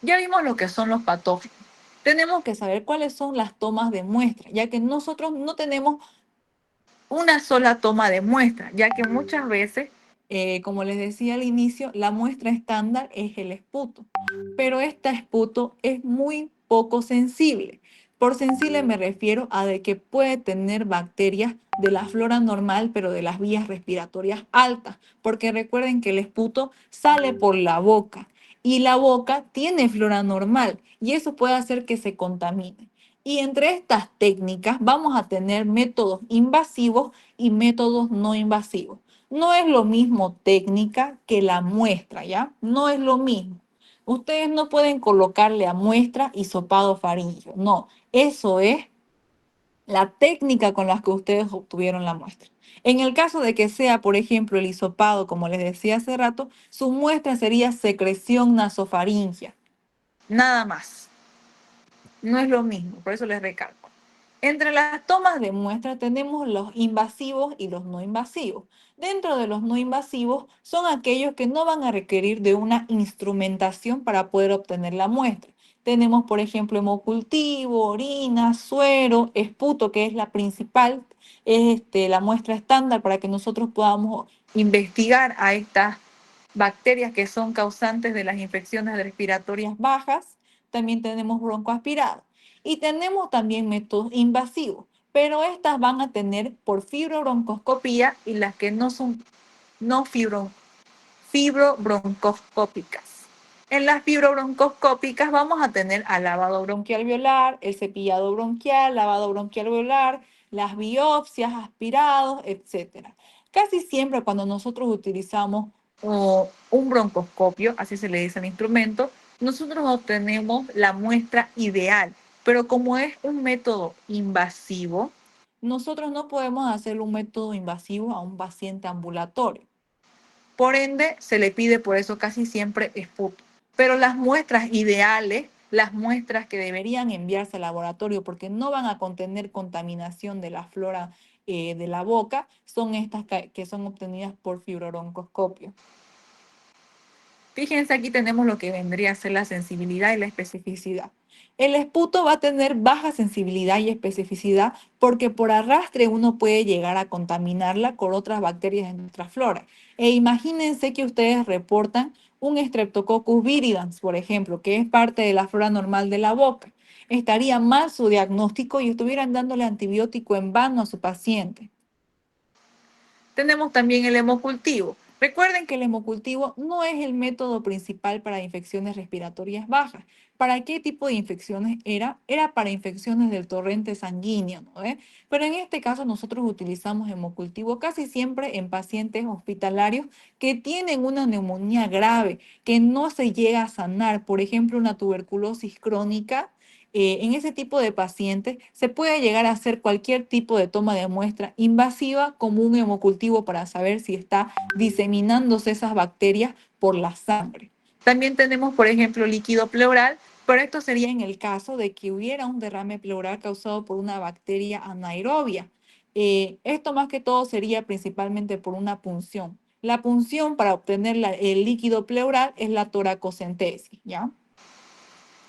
Ya vimos lo que son los patógenos. Tenemos que saber cuáles son las tomas de muestra, ya que nosotros no tenemos una sola toma de muestra, ya que muchas veces, como les decía al inicio, la muestra estándar es el esputo, pero esta esputo es muy poco sensible. Por sensible me refiero a de que puede tener bacterias de la flora normal, pero de las vías respiratorias altas, porque recuerden que el esputo sale por la boca y la boca tiene flora normal y eso puede hacer que se contamine. Y entre estas técnicas vamos a tener métodos invasivos y métodos no invasivos. No es lo mismo técnica que la muestra, ¿ya? No es lo mismo. Ustedes no pueden colocarle a muestra hisopado faríngeo. No, eso es la técnica con la que ustedes obtuvieron la muestra. En el caso de que sea, por ejemplo, el hisopado, como les decía hace rato, su muestra sería secreción nasofaringea. Nada más. No es lo mismo, por eso les recalco. Entre las tomas de muestra tenemos los invasivos y los no invasivos. Dentro de los no invasivos son aquellos que no van a requerir de una instrumentación para poder obtener la muestra. Tenemos, por ejemplo, hemocultivo, orina, suero, esputo, que es la principal, es la muestra estándar para que nosotros podamos investigar a estas bacterias que son causantes de las infecciones respiratorias bajas. También tenemos broncoaspirado. Y tenemos también métodos invasivos, pero estas van a tener por fibrobroncoscopía y las que no son no fibrobroncoscópicas. En las fibrobroncoscópicas vamos a tener al lavado bronquial veolar, el cepillado bronquial, lavado bronquial veolar, las biopsias, aspirados, etcétera. Casi siempre cuando nosotros utilizamos un broncoscopio, así se le dice al instrumento, nosotros obtenemos la muestra ideal, pero como es un método invasivo, nosotros no podemos hacer un método invasivo a un paciente ambulatorio. Por ende, se le pide por eso casi siempre esputo. Pero las muestras ideales, las muestras que deberían enviarse al laboratorio porque no van a contener contaminación de la flora de la boca, son estas que son obtenidas por fibrobroncoscopio. Fíjense, aquí tenemos lo que vendría a ser la sensibilidad y la especificidad. El esputo va a tener baja sensibilidad y especificidad porque por arrastre uno puede llegar a contaminarla con otras bacterias de nuestra flora. E imagínense que ustedes reportan un Streptococcus viridans, por ejemplo, que es parte de la flora normal de la boca. Estaría mal su diagnóstico y estuvieran dándole antibiótico en vano a su paciente. Tenemos también el hemocultivo. Recuerden que el hemocultivo no es el método principal para infecciones respiratorias bajas. ¿Para qué tipo de infecciones era? Era para infecciones del torrente sanguíneo, ¿no? Pero en este caso nosotros utilizamos hemocultivo casi siempre en pacientes hospitalarios que tienen una neumonía grave, que no se llega a sanar, por ejemplo, una tuberculosis crónica. En ese tipo de pacientes se puede llegar a hacer cualquier tipo de toma de muestra invasiva como un hemocultivo para saber si está diseminándose esas bacterias por la sangre. También tenemos, por ejemplo, líquido pleural, pero esto sería en el caso de que hubiera un derrame pleural causado por una bacteria anaerobia. Esto más que todo sería principalmente por una punción. La punción para obtener el líquido pleural es la toracocentesis, ¿ya?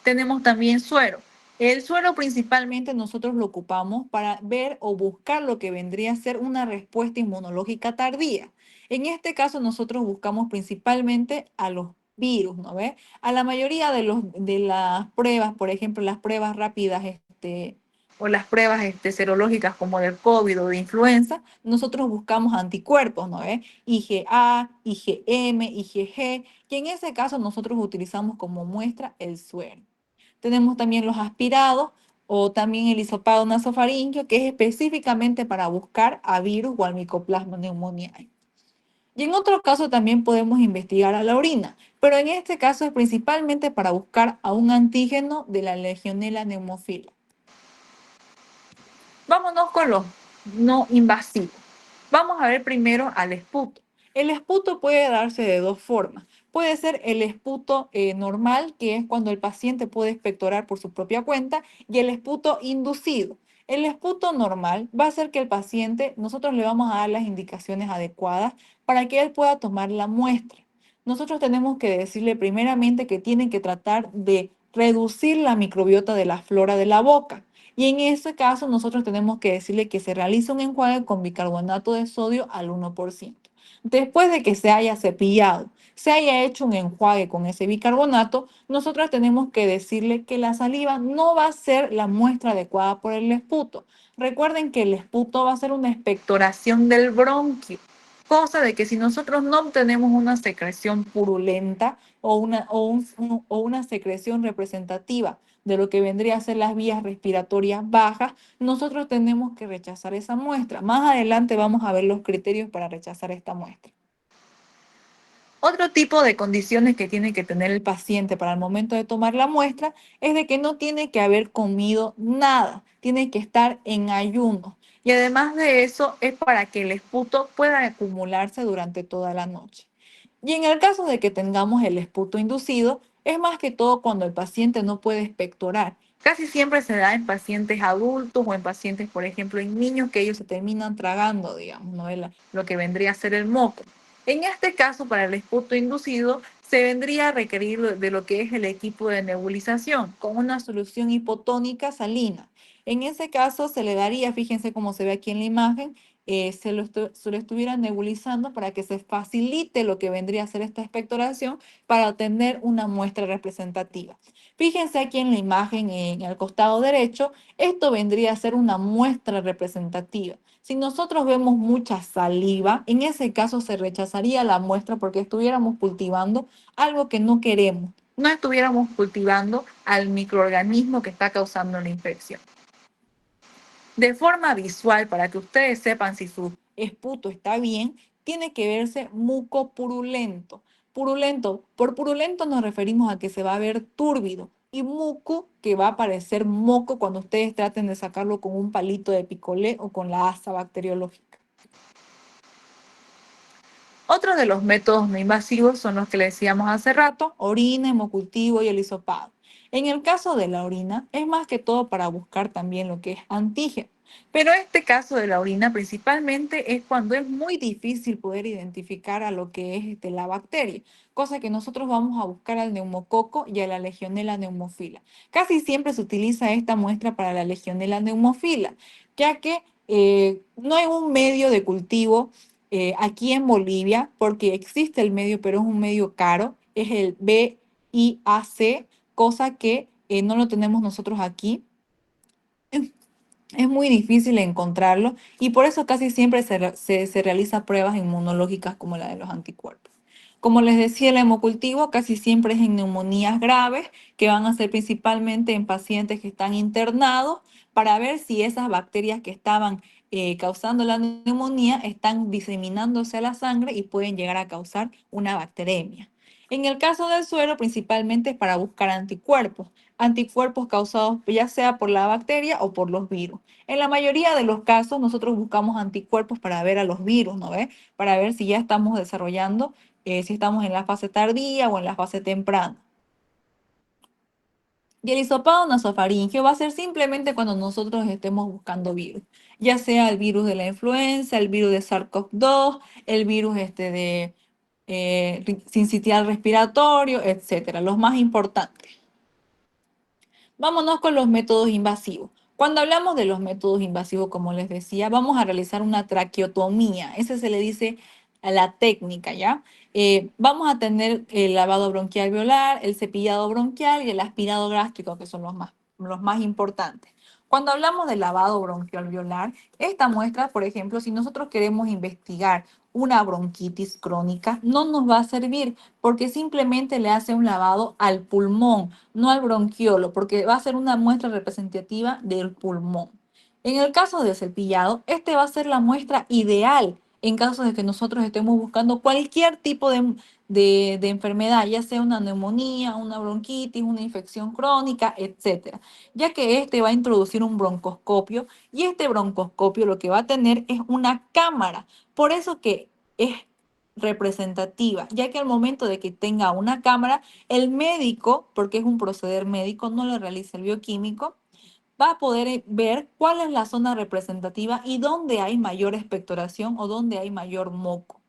Tenemos también suero. El suero principalmente nosotros lo ocupamos para ver o buscar lo que vendría a ser una respuesta inmunológica tardía. En este caso nosotros buscamos principalmente a los virus, ¿no ve? A la mayoría de las pruebas, por ejemplo, las pruebas rápidas o las pruebas serológicas como del COVID o de influenza, nosotros buscamos anticuerpos, ¿no ve? IgA, IgM, IgG, y en ese caso nosotros utilizamos como muestra el suero. Tenemos también los aspirados o también el hisopado nasofaríngeo, que es específicamente para buscar a virus o al Mycoplasma pneumoniae. Y en otro caso también podemos investigar a la orina, pero en este caso es principalmente para buscar a un antígeno de la Legionella pneumophila. Vámonos con los no invasivos. Vamos a ver primero al esputo. El esputo puede darse de dos formas. Puede ser el esputo normal, que es cuando el paciente puede expectorar por su propia cuenta, y el esputo inducido. El esputo normal va a ser que el paciente, nosotros le vamos a dar las indicaciones adecuadas para que él pueda tomar la muestra. Nosotros tenemos que decirle primeramente que tiene que tratar de reducir la microbiota de la flora de la boca. Y en ese caso, nosotros tenemos que decirle que se realice un enjuague con bicarbonato de sodio al 1%. Después de que se haya cepillado, se haya hecho un enjuague con ese bicarbonato, nosotros tenemos que decirle que la saliva no va a ser la muestra adecuada por el esputo. Recuerden que el esputo va a ser una expectoración del bronquio, cosa de que si nosotros no obtenemos una secreción purulenta o una secreción representativa de lo que vendría a ser las vías respiratorias bajas, nosotros tenemos que rechazar esa muestra. Más adelante vamos a ver los criterios para rechazar esta muestra. Otro tipo de condiciones que tiene que tener el paciente para el momento de tomar la muestra es de que no tiene que haber comido nada, tiene que estar en ayuno. Y además de eso es para que el esputo pueda acumularse durante toda la noche. Y en el caso de que tengamos el esputo inducido, es más que todo cuando el paciente no puede expectorar. Casi siempre se da en pacientes adultos o en pacientes, por ejemplo, en niños que ellos se terminan tragando, digamos, ¿no? Lo que vendría a ser el moco. En este caso, para el esputo inducido, se vendría a requerir de lo que es el equipo de nebulización con una solución hipotónica salina. En ese caso, se le daría, fíjense cómo se ve aquí en la imagen, se lo estuviera nebulizando para que se facilite lo que vendría a ser esta expectoración para obtener una muestra representativa. Fíjense aquí en la imagen en el costado derecho, esto vendría a ser una muestra representativa. Si nosotros vemos mucha saliva, en ese caso se rechazaría la muestra porque estuviéramos cultivando algo que no queremos. No estuviéramos cultivando al microorganismo que está causando la infección. De forma visual, para que ustedes sepan si su esputo está bien, tiene que verse mucopurulento. Purulento, por purulento nos referimos a que se va a ver túrbido y muco que va a parecer moco cuando ustedes traten de sacarlo con un palito de picolé o con la asa bacteriológica. Otros de los métodos no invasivos son los que le decíamos hace rato, orina, hemocultivo y el hisopado. En el caso de la orina, es más que todo para buscar también lo que es antígeno. Pero este caso de la orina principalmente es cuando es muy difícil poder identificar a lo que es la bacteria, cosa que nosotros vamos a buscar al neumococo y a la Legionella pneumofila. Casi siempre se utiliza esta muestra para la Legionella pneumofila, ya que no hay un medio de cultivo aquí en Bolivia, porque existe el medio, pero es un medio caro, es el BIAC, cosa que no lo tenemos nosotros aquí. Es muy difícil encontrarlo y por eso casi siempre se realiza pruebas inmunológicas como la de los anticuerpos. Como les decía, el hemocultivo casi siempre es en neumonías graves, que van a ser principalmente en pacientes que están internados, para ver si esas bacterias que estaban causando la neumonía están diseminándose a la sangre y pueden llegar a causar una bacteremia. En el caso del suero, principalmente es para buscar anticuerpos causados ya sea por la bacteria o por los virus. En la mayoría de los casos, nosotros buscamos anticuerpos para ver a los virus, ¿no ve? Para ver si ya estamos desarrollando, si estamos en la fase tardía o en la fase temprana. Y el hisopado nasofaríngeo va a ser simplemente cuando nosotros estemos buscando virus, ya sea el virus de la influenza, el virus de SARS-CoV-2, el virus de sincitial respiratorio, etcétera, los más importantes. Vámonos con los métodos invasivos. Cuando hablamos de los métodos invasivos, como les decía, vamos a realizar una traqueotomía. Ese se le dice a la técnica, ¿ya? Vamos a tener el lavado bronquial alveolar, el cepillado bronquial y el aspirado gástrico, que son los más importantes. Cuando hablamos de lavado bronquial alveolar, esta muestra, por ejemplo, si nosotros queremos investigar una bronquitis crónica, no nos va a servir porque simplemente le hace un lavado al pulmón, no al bronquiolo, porque va a ser una muestra representativa del pulmón. En el caso del cepillado, este va a ser la muestra ideal en caso de que nosotros estemos buscando cualquier tipo de enfermedad, ya sea una neumonía, una bronquitis, una infección crónica, etcétera, ya que este va a introducir un broncoscopio y este broncoscopio lo que va a tener es una cámara. Por eso que es representativa, ya que al momento de que tenga una cámara, el médico, porque es un proceder médico, no lo realiza el bioquímico, va a poder ver cuál es la zona representativa y dónde hay mayor expectoración o dónde hay mayor moco.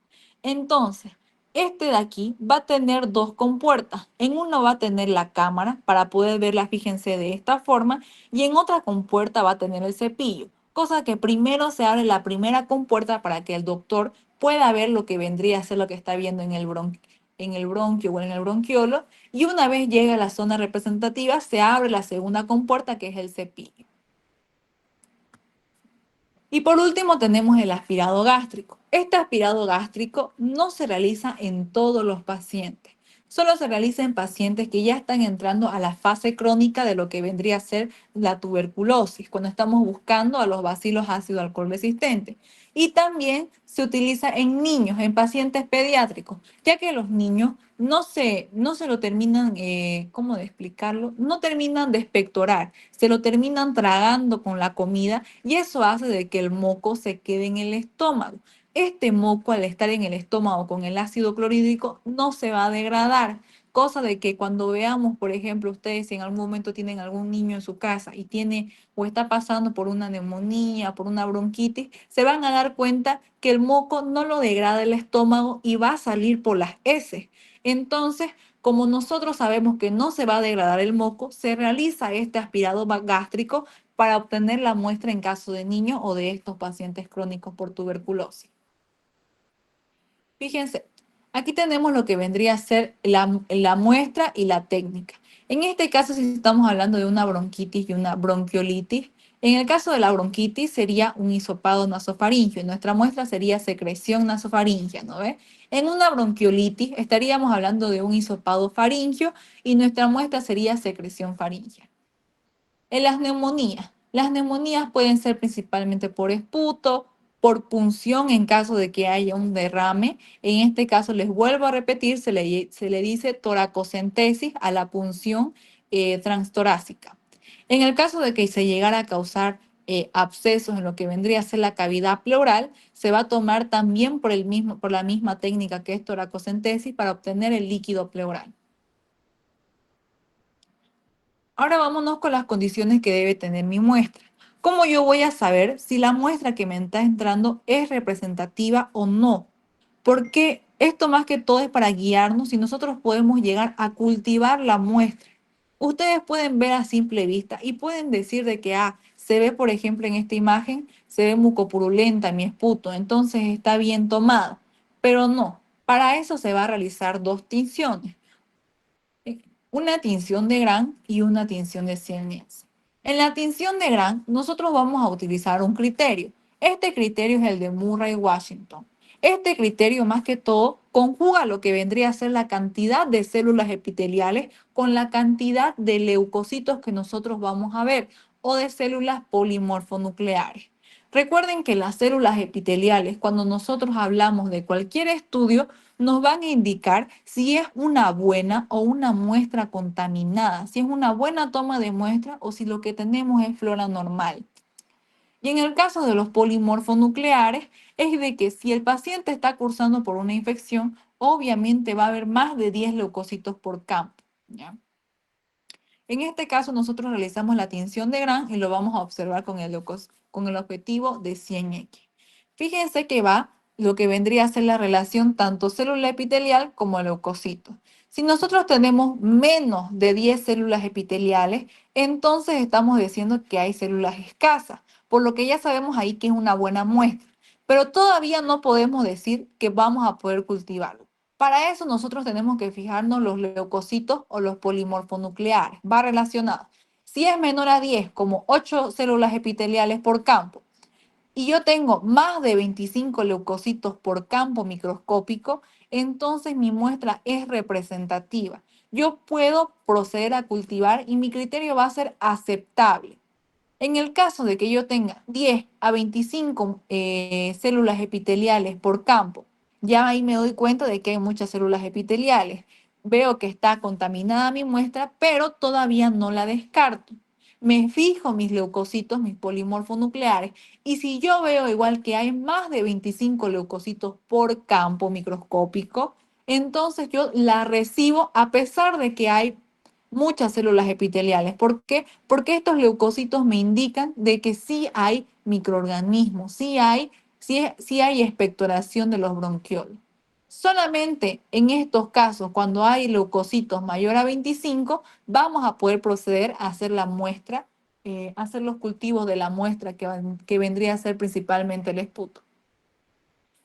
Entonces, este de aquí va a tener dos compuertas. En uno va a tener la cámara para poder verla, fíjense, de esta forma, y en otra compuerta va a tener el cepillo. Cosa que primero se abre la primera compuerta para que el doctor pueda ver lo que vendría a ser lo que está viendo en el bronquio o en el bronquiolo, y una vez llega a la zona representativa, se abre la segunda compuerta, que es el cepillo. Y por último tenemos el aspirado gástrico. Este aspirado gástrico no se realiza en todos los pacientes. Solo se realiza en pacientes que ya están entrando a la fase crónica de lo que vendría a ser la tuberculosis, cuando estamos buscando a los bacilos ácido alcohol resistentes. Y también se utiliza en niños, en pacientes pediátricos, ya que los niños no se lo terminan, ¿cómo de explicarlo? No terminan de expectorar, se lo terminan tragando con la comida y eso hace de que el moco se quede en el estómago. Este moco, al estar en el estómago con el ácido clorhídrico, no se va a degradar. Cosa de que cuando veamos, por ejemplo, ustedes si en algún momento tienen algún niño en su casa y tiene o está pasando por una neumonía, por una bronquitis, se van a dar cuenta que el moco no lo degrada el estómago y va a salir por las heces. Entonces, como nosotros sabemos que no se va a degradar el moco, se realiza este aspirado gástrico para obtener la muestra en caso de niños o de estos pacientes crónicos por tuberculosis. Fíjense, aquí tenemos lo que vendría a ser la muestra y la técnica. En este caso, si estamos hablando de una bronquitis y una bronquiolitis, en el caso de la bronquitis sería un hisopado nasofaringeo y nuestra muestra sería secreción nasofaringea, ¿no ve? En una bronquiolitis estaríamos hablando de un hisopado faringeo y nuestra muestra sería secreción faríngea. En las neumonías pueden ser principalmente por esputo, por punción en caso de que haya un derrame. En este caso, les vuelvo a repetir, se le dice toracocentesis a la punción transtorácica. En el caso de que se llegara a causar abscesos en lo que vendría a ser la cavidad pleural, se va a tomar también por la misma técnica que es toracocentesis para obtener el líquido pleural. Ahora vámonos con las condiciones que debe tener mi muestra. ¿Cómo yo voy a saber si la muestra que me está entrando es representativa o no? Porque esto más que todo es para guiarnos si nosotros podemos llegar a cultivar la muestra. Ustedes pueden ver a simple vista y pueden decir de que, se ve, por ejemplo, en esta imagen, se ve mucopurulenta mi esputo, entonces está bien tomado. Pero no, para eso se va a realizar dos tinciones, una tinción de Gram y una tinción de Siemens. En la tinción de Gram, nosotros vamos a utilizar un criterio. Este criterio es el de Murray-Washington. Este criterio, más que todo, conjuga lo que vendría a ser la cantidad de células epiteliales con la cantidad de leucocitos que nosotros vamos a ver o de células polimorfonucleares. Recuerden que las células epiteliales, cuando nosotros hablamos de cualquier estudio, nos van a indicar si es una buena o una muestra contaminada, si es una buena toma de muestra o si lo que tenemos es flora normal. Y en el caso de los polimorfonucleares, es de que si el paciente está cursando por una infección, obviamente va a haber más de 10 leucocitos por campo, ¿ya? En este caso, nosotros realizamos la tinción de Gram y lo vamos a observar con el objetivo de 100x. Fíjense que va lo que vendría a ser la relación tanto célula epitelial como leucocito. Si nosotros tenemos menos de 10 células epiteliales, entonces estamos diciendo que hay células escasas, por lo que ya sabemos ahí que es una buena muestra. Pero todavía no podemos decir que vamos a poder cultivarlo. Para eso nosotros tenemos que fijarnos los leucocitos o los polimorfonucleares. Va relacionado. Si es menor a 10, como 8 células epiteliales por campo, y yo tengo más de 25 leucocitos por campo microscópico, entonces mi muestra es representativa. Yo puedo proceder a cultivar y mi criterio va a ser aceptable. En el caso de que yo tenga 10 a 25 células epiteliales por campo, ya ahí me doy cuenta de que hay muchas células epiteliales. Veo que está contaminada mi muestra, pero todavía no la descarto. me fijo mis leucocitos, mis polimorfonucleares, y si yo veo igual que hay más de 25 leucocitos por campo microscópico, entonces yo la recibo a pesar de que hay muchas células epiteliales. ¿Por qué? Porque estos leucocitos me indican de que sí hay microorganismos, sí hay expectoración de los bronquiolos. Solamente en estos casos, cuando hay leucocitos mayor a 25, vamos a poder proceder a hacer la muestra, hacer los cultivos de la muestra que vendría a ser principalmente el esputo.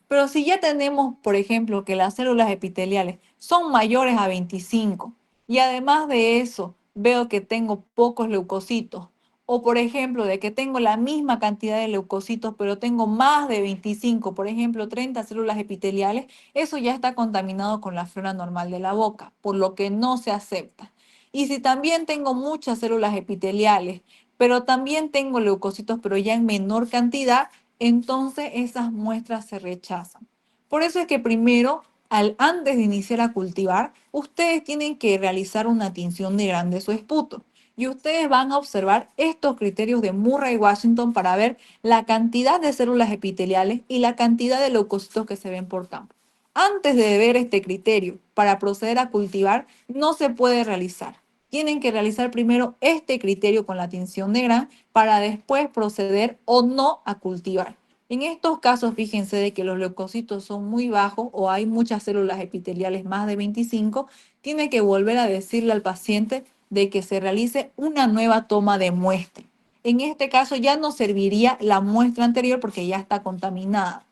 Pero si ya tenemos, por ejemplo, que las células epiteliales son mayores a 25 y además de eso veo que tengo pocos leucocitos, o por ejemplo, de que tengo la misma cantidad de leucocitos, pero tengo más de 25, por ejemplo, 30 células epiteliales, eso ya está contaminado con la flora normal de la boca, por lo que no se acepta. Y si también tengo muchas células epiteliales, pero también tengo leucocitos, pero ya en menor cantidad, entonces esas muestras se rechazan. Por eso es que primero, antes de iniciar a cultivar, ustedes tienen que realizar una tinción de Gram de su esputo. Y ustedes van a observar estos criterios de Murray-Washington para ver la cantidad de células epiteliales y la cantidad de leucocitos que se ven por campo. Antes de ver este criterio para proceder a cultivar, no se puede realizar. Tienen que realizar primero este criterio con la tinción de Gram para después proceder o no a cultivar. En estos casos, fíjense de que los leucocitos son muy bajos o hay muchas células epiteliales más de 25, tiene que volver a decirle al paciente de que se realice una nueva toma de muestra. En este caso ya no serviría la muestra anterior porque ya está contaminada.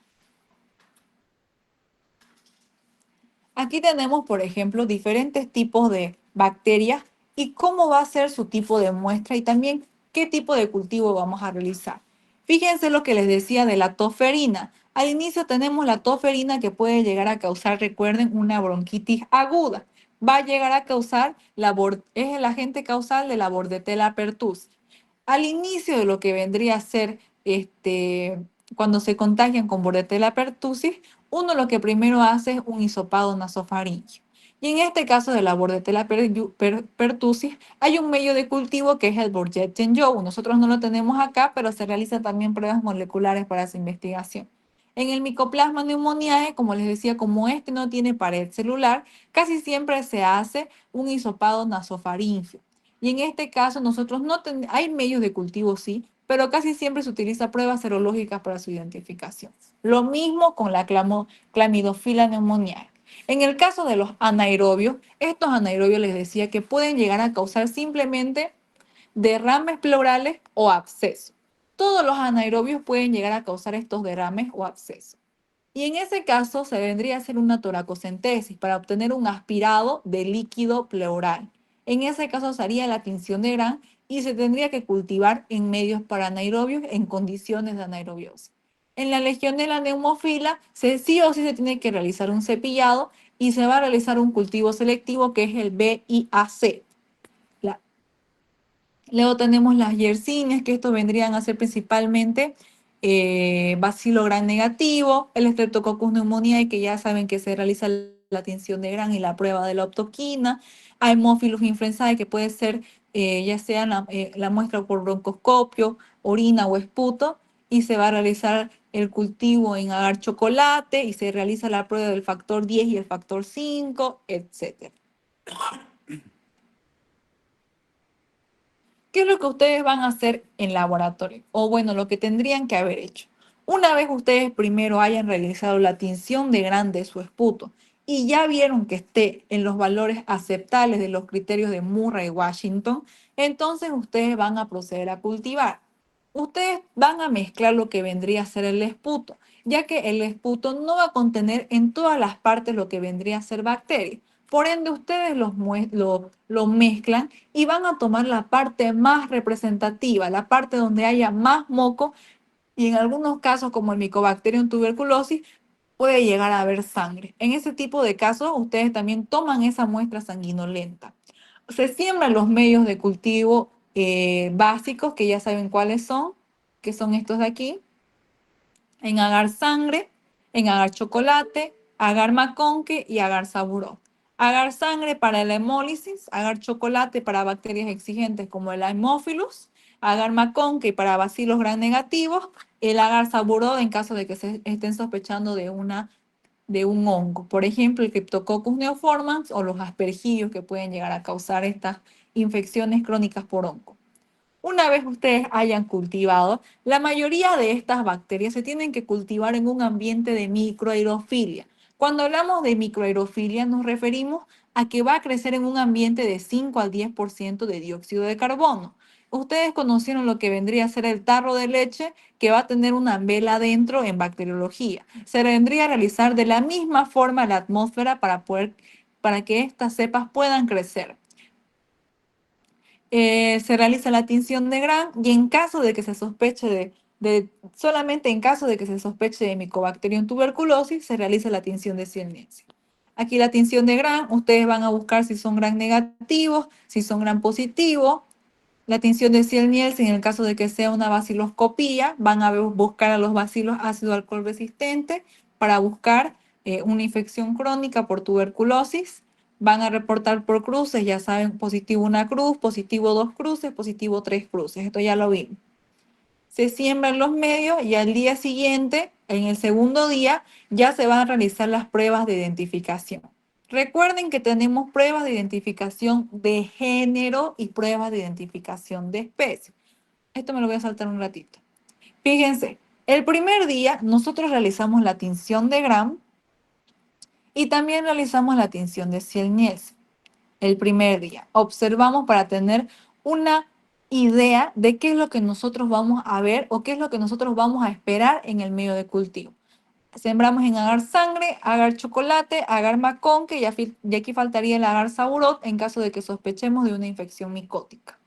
Aquí tenemos, por ejemplo, diferentes tipos de bacterias y cómo va a ser su tipo de muestra y también qué tipo de cultivo vamos a realizar. Fíjense lo que les decía de la toferina. Al inicio tenemos la toferina que puede llegar a causar, recuerden, una bronquitis aguda. Va a llegar a causar, es el agente causal de la Bordetella pertussis. Al inicio de lo que vendría a ser cuando se contagian con Bordetella pertussis, uno lo que primero hace es un hisopado nasofaríngeo. Y en este caso de la Bordetella pertussis, hay un medio de cultivo que es el Bourget-Genjou. Nosotros no lo tenemos acá, pero se realizan también pruebas moleculares para esa investigación. En el Mycoplasma pneumoniae, como les decía, como este no tiene pared celular, casi siempre se hace un hisopado nasofaríngeo. Y en este caso nosotros hay medios de cultivo, sí, pero casi siempre se utiliza pruebas serológicas para su identificación. Lo mismo con la clamidofila pneumoniae. En el caso de los anaerobios, estos anaerobios les decía que pueden llegar a causar simplemente derrames pleurales o abscesos. Todos los anaerobios pueden llegar a causar estos derrames o abscesos. Y en ese caso se vendría a hacer una toracocentesis para obtener un aspirado de líquido pleural. En ese caso se haría la tinción de Gram y se tendría que cultivar en medios para anaerobios en condiciones de anaerobiosis. En la Legionella neumofila sí o sí se tiene que realizar un cepillado y se va a realizar un cultivo selectivo que es el BIAC. Luego tenemos las yersinias, que estos vendrían a ser principalmente bacilo Gram negativo, el Streptococcus pneumoniae, que ya saben que se realiza la tinción de Gram y la prueba de la optoquina, Haemophilus influenzae, que puede ser ya sea la muestra por broncoscopio, orina o esputo, y se va a realizar el cultivo en agar chocolate y se realiza la prueba del factor 10 y el factor 5, etc. ¿Qué es lo que ustedes van a hacer en laboratorio? O bueno, lo que tendrían que haber hecho. Una vez ustedes primero hayan realizado la tinción de Gram de su esputo y ya vieron que esté en los valores aceptables de los criterios de Murray-Washington, entonces ustedes van a proceder a cultivar. Ustedes van a mezclar lo que vendría a ser el esputo, ya que el esputo no va a contener en todas las partes lo que vendría a ser bacterias. Por ende, ustedes lo mezclan y van a tomar la parte más representativa, la parte donde haya más moco y en algunos casos, como el Mycobacterium tuberculosis, puede llegar a haber sangre. En ese tipo de casos, ustedes también toman esa muestra sanguinolenta. Se siembran los medios de cultivo básicos, que ya saben cuáles son, que son estos de aquí, en agar sangre, en agar chocolate, agar maconque y agar saburó. Agar sangre para la hemólisis, agar chocolate para bacterias exigentes como el Haemophilus agar macón, que para bacilos gram negativos, el agar saburó en caso de que se estén sospechando de un hongo. Por ejemplo, el Cryptococcus neoformans o los aspergillos que pueden llegar a causar estas infecciones crónicas por hongo. Una vez ustedes hayan cultivado, la mayoría de estas bacterias se tienen que cultivar en un ambiente de microaerofilia. Cuando hablamos de microaerofilia nos referimos a que va a crecer en un ambiente de 5 al 10% de dióxido de carbono. Ustedes conocieron lo que vendría a ser el tarro de leche que va a tener una vela dentro en bacteriología. Se vendría a realizar de la misma forma la atmósfera para que estas cepas puedan crecer. Se realiza la tinción de Gram y en caso de que se sospeche solamente en caso de que se sospeche de Mycobacterium tuberculosis, se realiza la tinción de Siemens. Aquí la tinción de Gram, ustedes van a buscar si son Gram negativos, si son Gram positivos. La tinción de Siemens, en el caso de que sea una baciloscopía, van a buscar a los bacilos ácido alcohol resistentes para buscar una infección crónica por tuberculosis. Van a reportar por cruces, ya saben, positivo una cruz, positivo dos cruces, positivo tres cruces. Esto ya lo vimos. Se siembran los medios y al día siguiente, en el segundo día, ya se van a realizar las pruebas de identificación. Recuerden que tenemos pruebas de identificación de género y pruebas de identificación de especie. Esto me lo voy a saltar un ratito. Fíjense, el primer día nosotros realizamos la tinción de Gram y también realizamos la tinción de Siemens. El primer día observamos para tener una idea de qué es lo que nosotros vamos a ver o qué es lo que nosotros vamos a esperar en el medio de cultivo. Sembramos en agar sangre, agar chocolate, agar macón, que ya aquí faltaría el agar saburot en caso de que sospechemos de una infección micótica.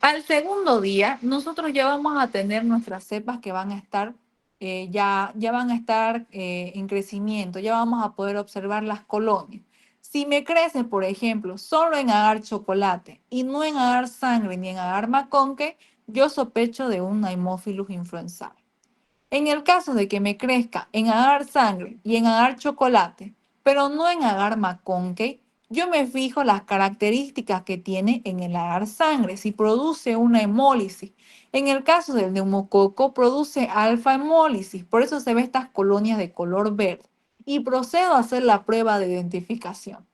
Al segundo día, nosotros ya vamos a tener nuestras cepas que van a estar, ya van a estar en crecimiento, ya vamos a poder observar las colonias. Si me crece, por ejemplo, solo en agar chocolate y no en agar sangre ni en agar maconque, yo sospecho de un Haemophilus influenzae. En el caso de que me crezca en agar sangre y en agar chocolate, pero no en agar maconque, yo me fijo las características que tiene en el agar sangre, si produce una hemólisis. En el caso del neumococo, produce alfa hemólisis, por eso se ve estas colonias de color verde. Y procedo a hacer la prueba de identificación.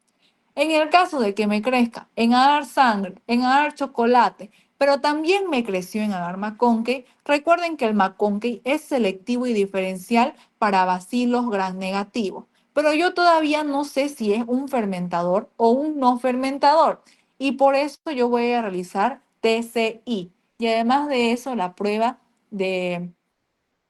En el caso de que me crezca en agar sangre, en agar chocolate, pero también me creció en agar maconque, recuerden que el maconque es selectivo y diferencial para bacilos gram negativos. Pero yo todavía no sé si es un fermentador o un no fermentador. Y por eso yo voy a realizar TCI. Y además de eso, la prueba de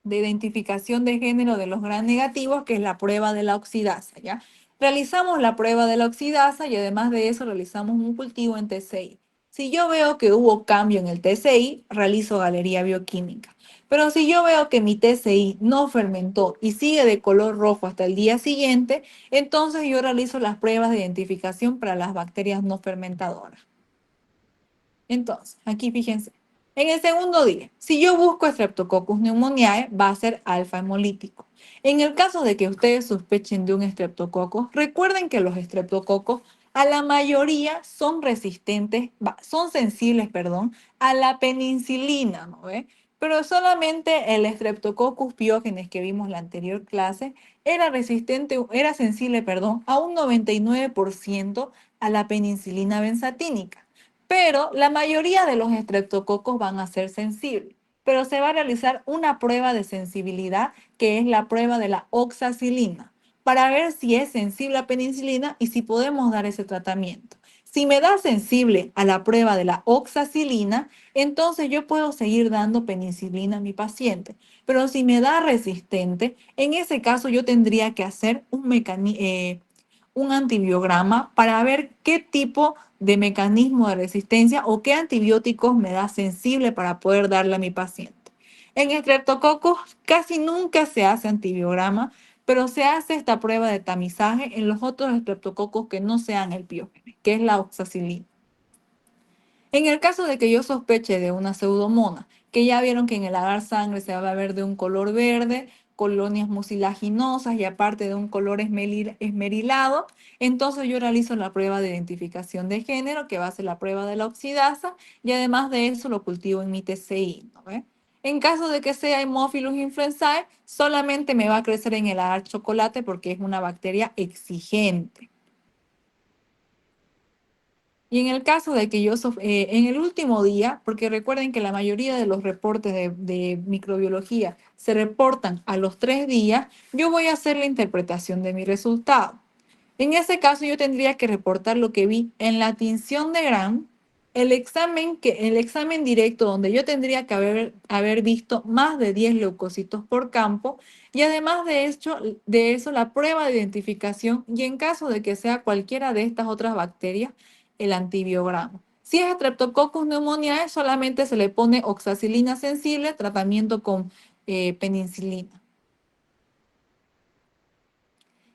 identificación de género de los gram negativos, que es la prueba de la oxidasa, ¿ya? Realizamos la prueba de la oxidasa y además de eso realizamos un cultivo en TCI. Si yo veo que hubo cambio en el TCI, realizo galería bioquímica. Pero si yo veo que mi TCI no fermentó y sigue de color rojo hasta el día siguiente, entonces yo realizo las pruebas de identificación para las bacterias no fermentadoras. Entonces, aquí fíjense. En el segundo día, si yo busco Streptococcus pneumoniae, va a ser alfa hemolítico. En el caso de que ustedes sospechen de un estreptococo, recuerden que los estreptococos a la mayoría son resistentes, son sensibles, perdón, a la penicilina, ¿no ve? Pero solamente el Streptococcus pyogenes que vimos en la anterior clase era sensible, perdón, a un 99% a la penicilina benzatínica. Pero la mayoría de los estreptococos van a ser sensibles. Pero se va a realizar una prueba de sensibilidad, que es la prueba de la oxacilina, para ver si es sensible a penicilina y si podemos dar ese tratamiento. Si me da sensible a la prueba de la oxacilina, entonces yo puedo seguir dando penicilina a mi paciente. Pero si me da resistente, en ese caso yo tendría que hacer un antibiograma para ver qué tipo de mecanismo de resistencia o qué antibióticos me da sensible para poder darle a mi paciente. En estreptococos casi nunca se hace antibiograma, pero se hace esta prueba de tamizaje en los otros estreptococos que no sean el piógene, que es la oxacilina. En el caso de que yo sospeche de una pseudomonas, que ya vieron que en el agar sangre se va a ver de un color verde, colonias mucilaginosas y aparte de un color esmerilado, entonces yo realizo la prueba de identificación de género, que va a ser la prueba de la oxidasa, y además de eso lo cultivo en mi TCI, ¿no ve? En caso de que sea Haemophilus influenzae, solamente me va a crecer en el agar chocolate porque es una bacteria exigente. Y en el caso de que en el último día, porque recuerden que la mayoría de los reportes de microbiología se reportan a los 3 días, yo voy a hacer la interpretación de mi resultado. En ese caso, yo tendría que reportar lo que vi en la tinción de Gram, el examen directo donde yo tendría que haber visto más de 10 leucocitos por campo y además de eso, la prueba de identificación y en caso de que sea cualquiera de estas otras bacterias, el antibiograma. Si es Streptococcus pneumoniae, solamente se le pone oxacilina sensible, tratamiento con penicilina.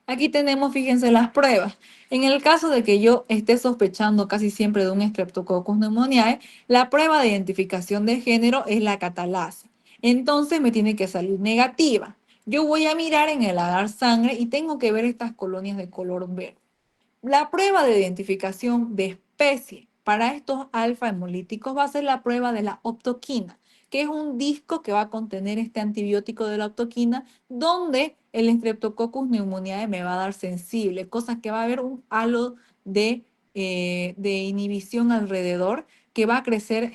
Aquí tenemos, fíjense, las pruebas. En el caso de que yo esté sospechando casi siempre de un Streptococcus pneumoniae, la prueba de identificación de género es la catalasa. Entonces me tiene que salir negativa. Yo voy a mirar en el agar sangre y tengo que ver estas colonias de color verde. La prueba de identificación de especie para estos alfa hemolíticos va a ser la prueba de la optoquina, que es un disco que va a contener este antibiótico de la optoquina, donde el Streptococcus pneumoniae me va a dar sensible, cosa que va a haber un halo de inhibición alrededor que va a crecer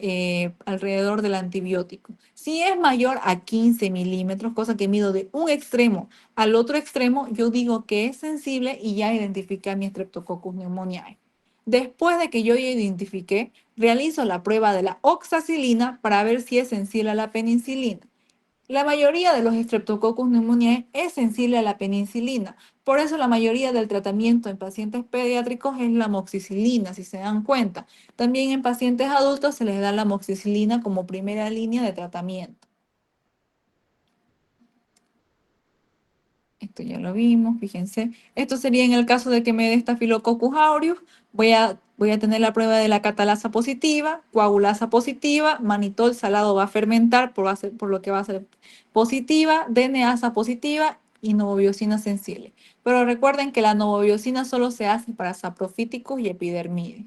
alrededor del antibiótico. Si es mayor a 15 milímetros, cosa que mido de un extremo al otro extremo, yo digo que es sensible y ya identifiqué a mi Streptococcus pneumoniae. Después de que yo ya identifiqué, realizo la prueba de la oxacilina para ver si es sensible a la penicilina. La mayoría de los Streptococcus pneumoniae es sensible a la penicilina. Por eso la mayoría del tratamiento en pacientes pediátricos es la amoxicilina, si se dan cuenta. También en pacientes adultos se les da la amoxicilina como primera línea de tratamiento. Esto ya lo vimos, fíjense. Esto sería en el caso de que me dé Staphylococcus aureus. Voy a tener la prueba de la catalasa positiva, coagulasa positiva, manitol salado va a fermentar por lo que va a ser positiva, DNasa positiva y novobiosina sensible. Pero recuerden que la novobiosina solo se hace para saprofíticos y epidermide.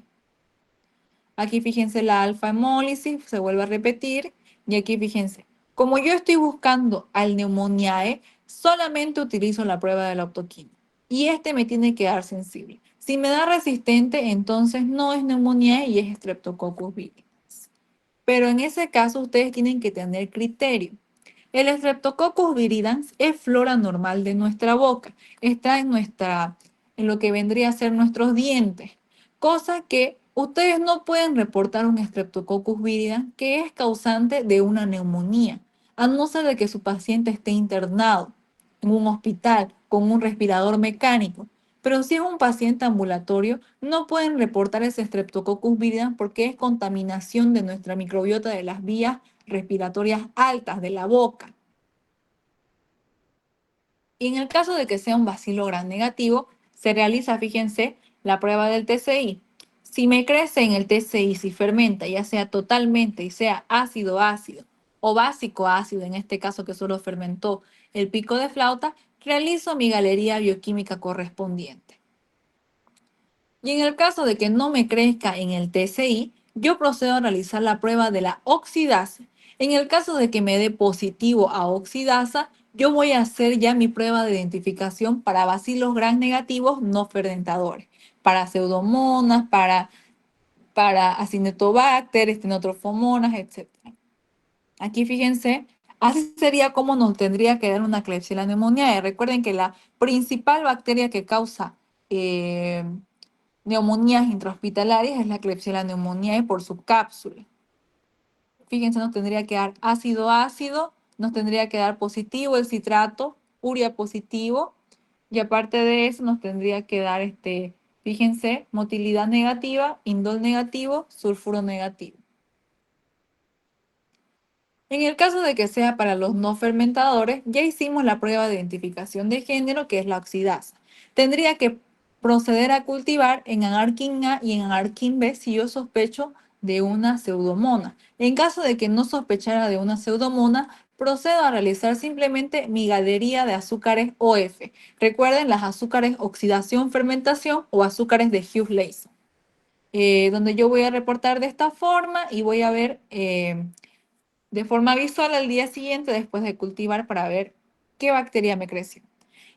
Aquí fíjense la alfa hemólisis, se vuelve a repetir. Y aquí fíjense, como yo estoy buscando al Pneumoniae, solamente utilizo la prueba de la optoquina. Y este me tiene que dar sensible. Si me da resistente, entonces no es Pneumoniae y es Streptococcus viridans. Pero en ese caso ustedes tienen que tener criterio. El Streptococcus viridans es flora normal de nuestra boca. Está en lo que vendría a ser nuestros dientes. Cosa que ustedes no pueden reportar un Streptococcus viridans que es causante de una neumonía, a no ser de que su paciente esté internado en un hospital con un respirador mecánico. Pero si es un paciente ambulatorio, no pueden reportar ese Streptococcus viridans porque es contaminación de nuestra microbiota de las vías respiratorias altas de la boca. Y en el caso de que sea un bacilo gram negativo, se realiza, fíjense, la prueba del TCI. Si me crece en el TCI, si fermenta, ya sea totalmente y sea ácido ácido o básico ácido, en este caso que solo fermentó el pico de flauta, realizo mi galería bioquímica correspondiente. Y en el caso de que no me crezca en el TCI, yo procedo a realizar la prueba de la oxidasa. En el caso de que me dé positivo a oxidasa, yo voy a hacer ya mi prueba de identificación para bacilos gram negativos no fermentadores, para pseudomonas, para acinetobacter, estenotrofomonas, etc. Aquí fíjense, así sería como nos tendría que dar una Klebsiella pneumoniae. Recuerden que la principal bacteria que causa eh, neumonías intrahospitalarias es la Klebsiella pneumoniae por su cápsula. Fíjense, nos tendría que dar ácido ácido, nos tendría que dar positivo el citrato, urea positivo, y aparte de eso nos tendría que dar, fíjense, motilidad negativa, indol negativo, sulfuro negativo. En el caso de que sea para los no fermentadores, ya hicimos la prueba de identificación de género, que es la oxidasa. Tendría que proceder a cultivar en Anarquín A y en Anarquín B si yo sospecho de una pseudomona. En caso de que no sospechara de una pseudomona, procedo a realizar simplemente mi galería de azúcares OF. Recuerden las azúcares oxidación, fermentación o azúcares de Hughes-Lason. Donde yo voy a reportar de esta forma y voy a ver de forma visual al día siguiente después de cultivar para ver qué bacteria me creció.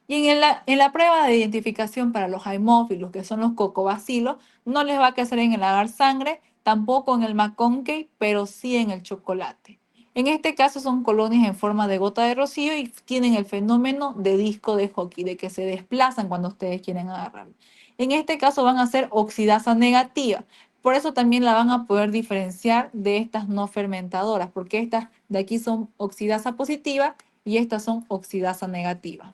Y en la prueba de identificación para los haemófilos, que son los cocobacilos, no les va a crecer en el agar sangre, tampoco en el McConkey, pero sí en el chocolate. En este caso son colonias en forma de gota de rocío y tienen el fenómeno de disco de hockey, de que se desplazan cuando ustedes quieren agarrarlo. En este caso van a ser oxidasa negativa. Por eso también la van a poder diferenciar de estas no fermentadoras, porque estas de aquí son oxidasa positiva y estas son oxidasa negativa.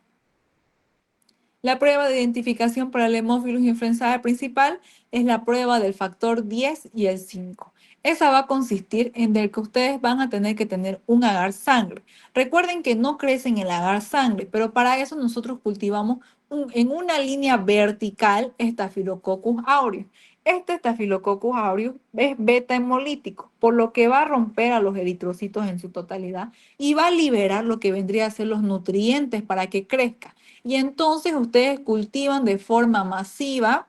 La prueba de identificación para el Haemophilus influenzae principal es la prueba del factor 10 y el 5. Esa va a consistir en el que ustedes van a tener que tener un agar sangre. Recuerden que no crece en el agar sangre, pero para eso nosotros cultivamos en una línea vertical Staphylococcus aureus. Este Staphylococcus aureus es beta hemolítico, por lo que va a romper a los eritrocitos en su totalidad y va a liberar lo que vendría a ser los nutrientes para que crezca. Y entonces ustedes cultivan de forma masiva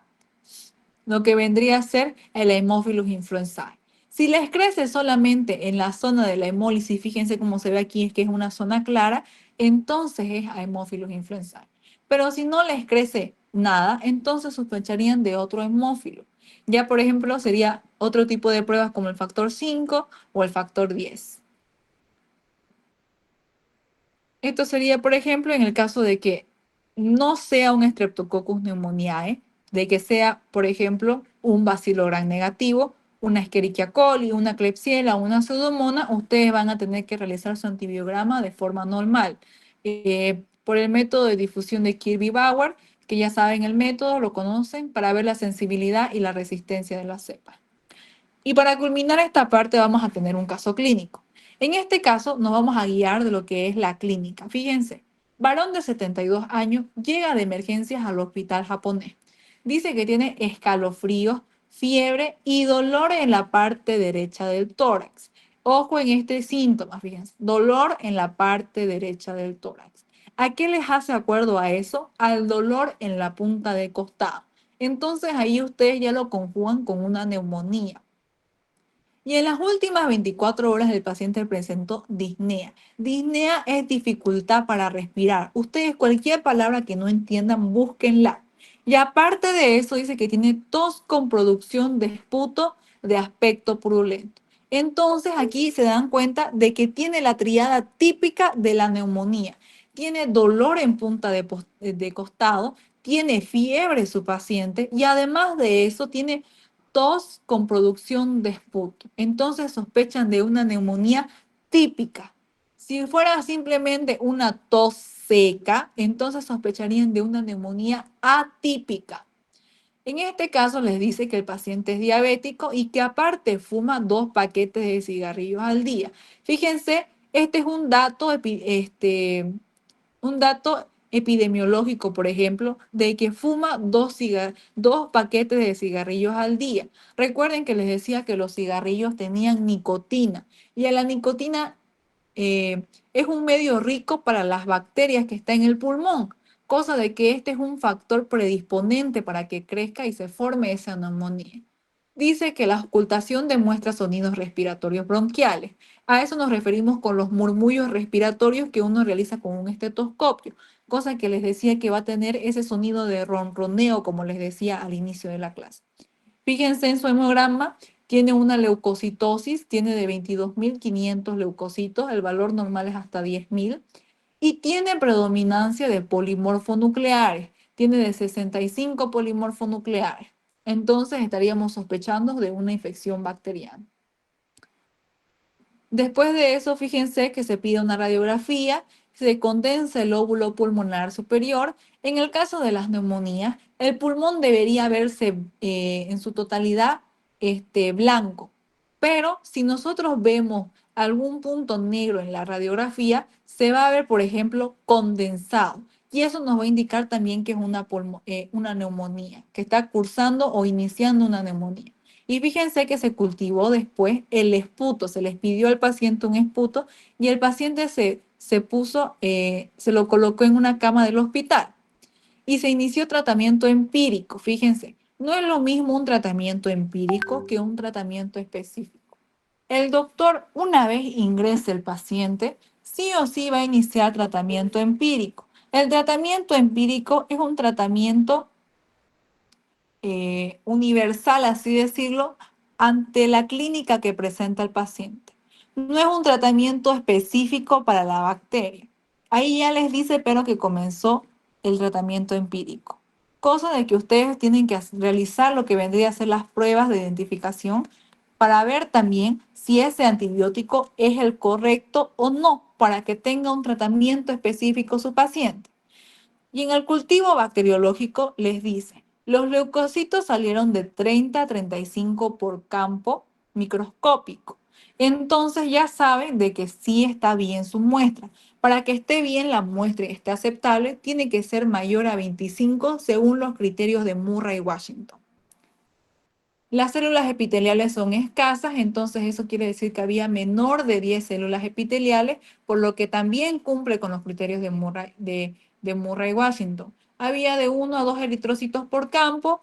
lo que vendría a ser el Haemophilus influenzae. Si les crece solamente en la zona de la hemólisis, fíjense cómo se ve aquí, es que es una zona clara, entonces es Haemophilus influenzae. Pero si no les crece nada, entonces sospecharían de otro hemófilo. Ya, por ejemplo, sería otro tipo de pruebas como el factor 5 o el factor 10. Esto sería, por ejemplo, en el caso de que no sea un Streptococcus pneumoniae, de que sea, por ejemplo, un Bacilo gram negativo, una Escherichia coli, una Klebsiella, una Pseudomonas, ustedes van a tener que realizar su antibiograma de forma normal. Por el método de difusión de Kirby-Bauer, que ya saben el método, lo conocen, para ver la sensibilidad y la resistencia de la cepa. Y para culminar esta parte vamos a tener un caso clínico. En este caso nos vamos a guiar de lo que es la clínica. Fíjense, varón de 72 años llega de emergencias al hospital japonés. Dice que tiene escalofríos, fiebre y dolor en la parte derecha del tórax. Ojo en este síntoma, fíjense, dolor en la parte derecha del tórax. ¿A qué les hace acuerdo a eso? Al dolor en la punta de costado. Entonces ahí ustedes ya lo conjugan con una neumonía. Y en las últimas 24 horas el paciente presentó disnea. Disnea es dificultad para respirar. Ustedes cualquier palabra que no entiendan, búsquenla. Y aparte de eso, dice que tiene tos con producción de esputo de aspecto purulento. Entonces aquí se dan cuenta de que tiene la triada típica de la neumonía. Tiene dolor en punta de costado, tiene fiebre su paciente y además de eso tiene tos con producción de esputo. Entonces sospechan de una neumonía típica. Si fuera simplemente una tos seca, entonces sospecharían de una neumonía atípica. En este caso les dice que el paciente es diabético y que aparte fuma 2 paquetes de cigarrillos al día. Fíjense, este es un dato epidemiológico, por ejemplo, de que fuma 2 paquetes de cigarrillos al día. Recuerden que les decía que los cigarrillos tenían nicotina y a la nicotina es un medio rico para las bacterias que está en el pulmón, cosa de que este es un factor predisponente para que crezca y se forme esa neumonía. Dice que la ocultación demuestra sonidos respiratorios bronquiales. A eso nos referimos con los murmullos respiratorios que uno realiza con un estetoscopio, cosa que les decía que va a tener ese sonido de ronroneo, como les decía al inicio de la clase. Fíjense en su hemograma, tiene una leucocitosis, tiene de 22.500 leucocitos, el valor normal es hasta 10.000, y tiene predominancia de polimorfonucleares, tiene de 65 polimorfonucleares. Entonces estaríamos sospechando de una infección bacteriana. Después de eso, fíjense que se pide una radiografía, se condensa el lóbulo pulmonar superior. En el caso de las neumonías, el pulmón debería verse en su totalidad blanco. Pero si nosotros vemos algún punto negro en la radiografía, se va a ver, por ejemplo, condensado. Y eso nos va a indicar también que es una neumonía, que está cursando o iniciando una neumonía. Y fíjense que se cultivó después el esputo, se les pidió al paciente un esputo y el paciente se lo colocó en una cama del hospital y se inició tratamiento empírico. Fíjense, no es lo mismo un tratamiento empírico que un tratamiento específico. El doctor, una vez ingrese el paciente, sí o sí va a iniciar tratamiento empírico. El tratamiento empírico es un tratamiento universal, así decirlo, ante la clínica que presenta el paciente. No es un tratamiento específico para la bacteria. Ahí ya les dice, pero que comenzó el tratamiento empírico. Cosa de que ustedes tienen que realizar lo que vendría a ser las pruebas de identificación para ver también si ese antibiótico es el correcto o no, para que tenga un tratamiento específico su paciente. Y en el cultivo bacteriológico les dice, los leucocitos salieron de 30 a 35 por campo microscópico. Entonces ya saben de que sí está bien su muestra. Para que esté bien la muestra y esté aceptable, tiene que ser mayor a 25 según los criterios de Murray-Washington. Las células epiteliales son escasas, entonces eso quiere decir que había menor de 10 células epiteliales, por lo que también cumple con los criterios de Murray-Washington. Había de 1 a 2 eritrocitos por campo.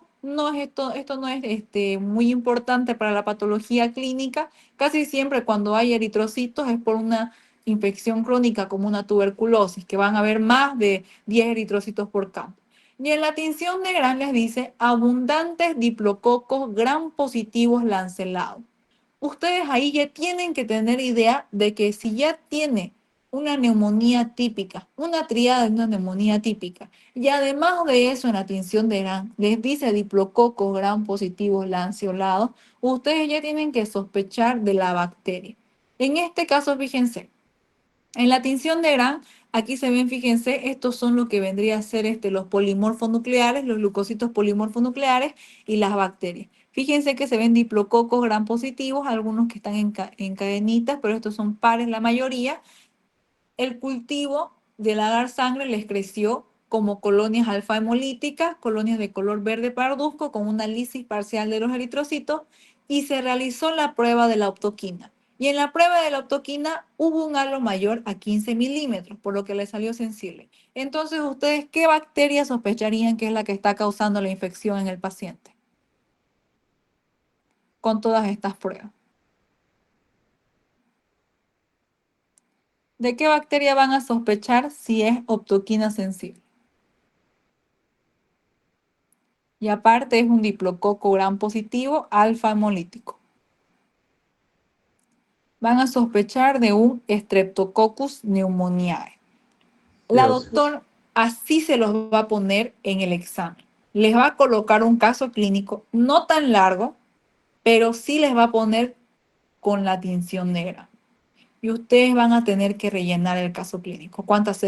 Esto no es muy importante para la patología clínica. Casi siempre cuando hay eritrocitos es por una infección crónica como una tuberculosis, que van a haber más de 10 eritrocitos por campo. Y en la tinción de Gran les dice abundantes diplococos gram positivos lancelados. Ustedes ahí ya tienen que tener idea de que si ya tiene una neumonía típica, una triada de una neumonía típica, y además de eso en la tinción de Gran les dice diplococos gram positivos lanceolados, ustedes ya tienen que sospechar de la bacteria. En este caso, fíjense, en la tinción de Gran, aquí se ven, fíjense, estos son lo que vendría a ser los polimorfonucleares, los leucocitos polimorfonucleares y las bacterias. Fíjense que se ven diplococos gram positivos, algunos que están en cadenitas, pero estos son pares la mayoría. El cultivo del agar sangre les creció como colonias alfa hemolíticas, colonias de color verde parduzco con una lisis parcial de los eritrocitos y se realizó la prueba de la optoquina. Y en la prueba de la optoquina hubo un halo mayor a 15 milímetros, por lo que le salió sensible. Entonces, ¿ustedes qué bacteria sospecharían que es la que está causando la infección en el paciente con todas estas pruebas? ¿De qué bacteria van a sospechar si es optoquina sensible? Y aparte es un diplococo gram positivo alfa hemolítico. Van a sospechar de un Streptococcus pneumoniae. La Dios. doctora así se los va a poner en el examen. Les va a colocar un caso clínico no tan largo, pero sí les va a poner con la tinción negra. Y ustedes van a tener que rellenar el caso clínico. ¿Cuántos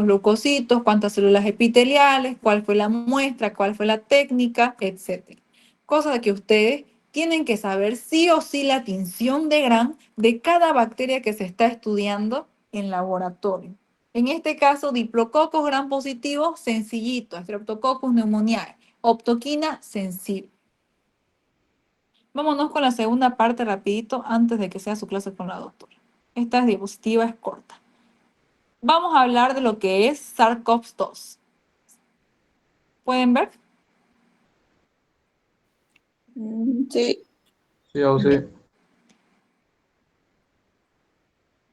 leucocitos, cuántas células epiteliales, cuál fue la muestra, cuál fue la técnica, etcétera? Cosa de que ustedes tienen que saber sí o sí la tinción de Gran de cada bacteria que se está estudiando en laboratorio. En este caso, diplococos Gran positivos, sencillito, Streptococcus pneumoniae, optoquina sensible. Vámonos con la segunda parte rapidito antes de que sea su clase con la doctora. Esta diapositiva es corta. Vamos a hablar de lo que es SARS-CoV-2. ¿Pueden ver? Sí, Sí, o sí. Bien.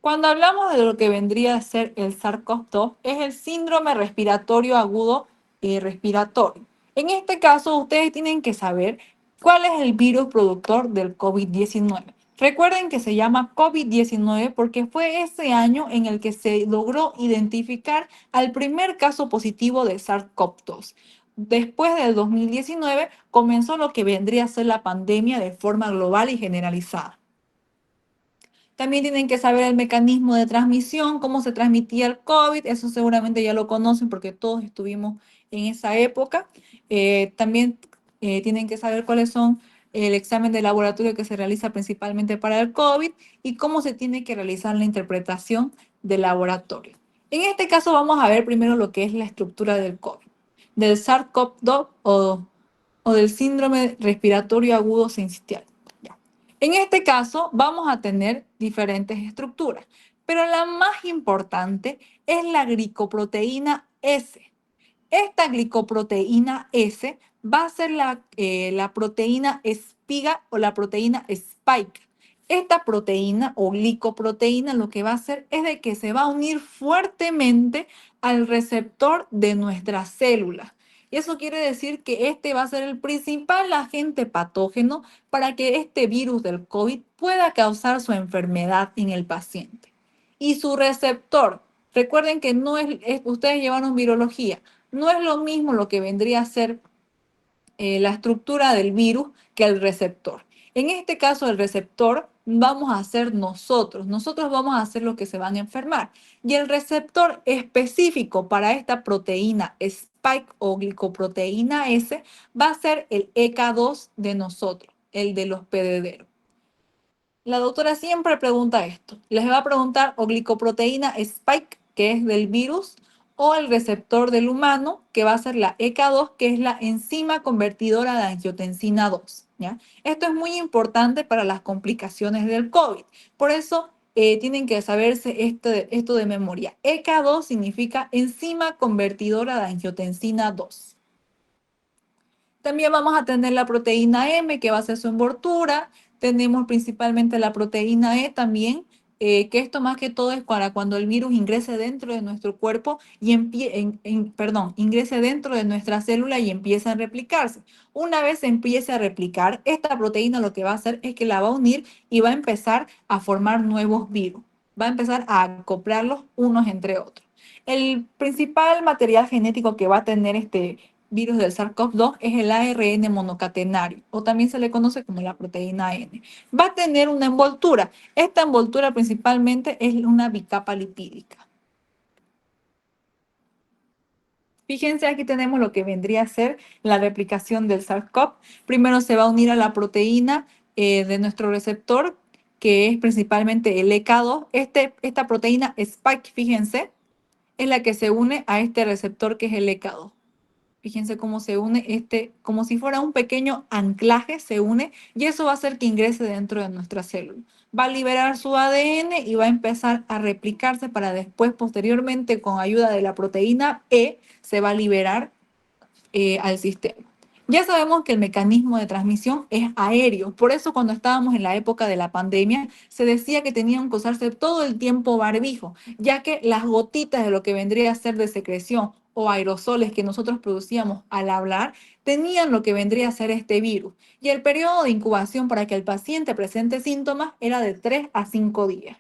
Cuando hablamos de lo que vendría a ser el SARS-CoV-2, es el síndrome respiratorio agudo y respiratorio. En este caso, ustedes tienen que saber cuál es el virus productor del COVID-19. Recuerden que se llama COVID-19 porque fue ese año en el que se logró identificar al primer caso positivo de SARS-CoV-2. Después del 2019 comenzó lo que vendría a ser la pandemia de forma global y generalizada. También tienen que saber el mecanismo de transmisión, cómo se transmitía el COVID, eso seguramente ya lo conocen porque todos estuvimos en esa época. También tienen que saber cuáles son el examen de laboratorio que se realiza principalmente para el COVID y cómo se tiene que realizar la interpretación del laboratorio. En este caso vamos a ver primero lo que es la estructura del COVID, del SARS-CoV-2 o o del síndrome respiratorio agudo sincitial. Ya. En este caso vamos a tener diferentes estructuras, pero la más importante es la glicoproteína S. Esta glicoproteína S va a ser la proteína espiga o la proteína spike. Esta proteína o glicoproteína lo que va a hacer es de que se va a unir fuertemente al receptor de nuestras células. Y eso quiere decir que este va a ser el principal agente patógeno para que este virus del COVID pueda causar su enfermedad en el paciente. Y su receptor, recuerden que no ustedes llevaron virología, no es lo mismo lo que vendría a ser la estructura del virus que el receptor. En este caso, el receptor vamos a ser nosotros. Nosotros vamos a ser los que se van a enfermar. Y el receptor específico para esta proteína spike o glicoproteína S va a ser el EK2 de nosotros, el del hospedadero. La doctora siempre pregunta esto. Les va a preguntar o glicoproteína spike, que es del virus, o el receptor del humano, que va a ser la EK2, que es la enzima convertidora de angiotensina 2. ¿Ya? Esto es muy importante para las complicaciones del COVID. Por eso tienen que saberse esto de memoria. EK2 significa enzima convertidora de angiotensina 2. También vamos a tener la proteína M, que va a ser su envoltura. Tenemos principalmente la proteína E también, que esto más que todo es para cuando el virus ingrese dentro de nuestro cuerpo y ingrese dentro de nuestra célula y empiece a replicarse. Una vez se empiece a replicar, esta proteína lo que va a hacer es que la va a unir y va a empezar a formar nuevos virus. Va a empezar a acoplarlos unos entre otros. El principal material genético que va a tener este virus del SARS-CoV-2 es el ARN monocatenario, o también se le conoce como la proteína N. Va a tener una envoltura. Esta envoltura principalmente es una bicapa lipídica. Fíjense, aquí tenemos lo que vendría a ser la replicación del SARS-CoV. Primero se va a unir a la proteína de nuestro receptor, que es principalmente el EK2. Esta proteína Spike, fíjense, es la que se une a este receptor que es el EK2. Fíjense cómo se une como si fuera un pequeño anclaje, se une y eso va a hacer que ingrese dentro de nuestra célula. Va a liberar su ADN y va a empezar a replicarse para después, posteriormente, con ayuda de la proteína E, se va a liberar al sistema. Ya sabemos que el mecanismo de transmisión es aéreo, por eso cuando estábamos en la época de la pandemia se decía que tenían que usarse todo el tiempo barbijo, ya que las gotitas de lo que vendría a ser de secreción o aerosoles que nosotros producíamos al hablar tenían lo que vendría a ser este virus. Y el periodo de incubación para que el paciente presente síntomas era de 3 a 5 días.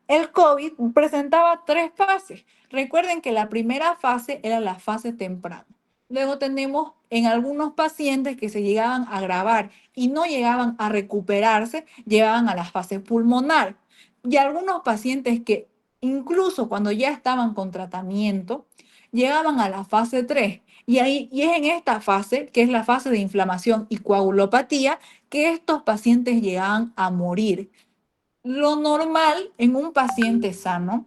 El COVID presentaba 3 fases. Recuerden que la primera fase era la fase temprana. Luego tenemos en algunos pacientes que se llegaban a agravar y no llegaban a recuperarse, llegaban a la fase pulmonar. Y algunos pacientes que incluso cuando ya estaban con tratamiento, llegaban a la fase 3. Y es en esta fase, que es la fase de inflamación y coagulopatía, que estos pacientes llegaban a morir. Lo normal en un paciente sano,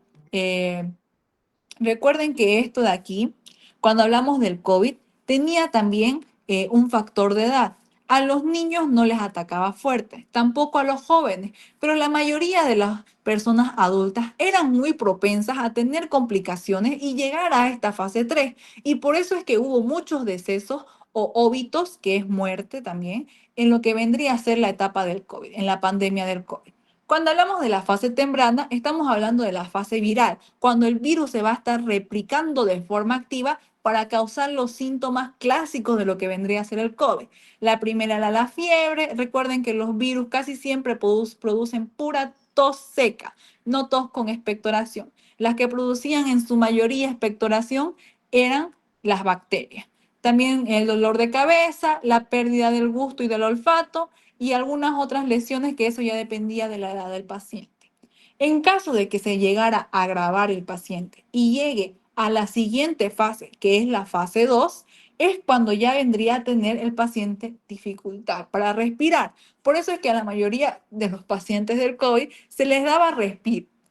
recuerden que esto de aquí, cuando hablamos del COVID, tenía también un factor de edad. A los niños no les atacaba fuerte, tampoco a los jóvenes, pero la mayoría de las personas adultas eran muy propensas a tener complicaciones y llegar a esta fase 3. Y por eso es que hubo muchos decesos o óbitos, que es muerte también, en lo que vendría a ser la etapa del COVID, en la pandemia del COVID. Cuando hablamos de la fase temprana, estamos hablando de la fase viral, cuando el virus se va a estar replicando de forma activa para causar los síntomas clásicos de lo que vendría a ser el COVID. La primera era la fiebre. Recuerden que los virus casi siempre producen pura tos seca, no tos con expectoración. Las que producían en su mayoría expectoración eran las bacterias. También el dolor de cabeza, la pérdida del gusto y del olfato, y algunas otras lesiones que eso ya dependía de la edad del paciente. En caso de que se llegara a agravar el paciente y llegue a la siguiente fase, que es la fase 2, es cuando ya vendría a tener el paciente dificultad para respirar. Por eso es que a la mayoría de los pacientes del COVID se les daba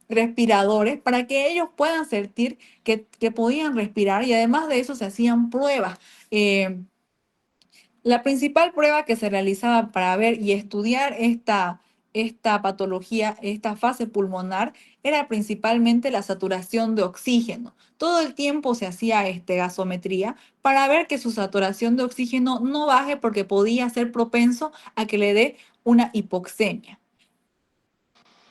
respiradores para que ellos puedan sentir que podían respirar, y además de eso se hacían pruebas. La principal prueba que se realizaba para ver y estudiar esta patología, esta fase pulmonar, era principalmente la saturación de oxígeno. Todo el tiempo se hacía gasometría para ver que su saturación de oxígeno no baje porque podía ser propenso a que le dé una hipoxemia.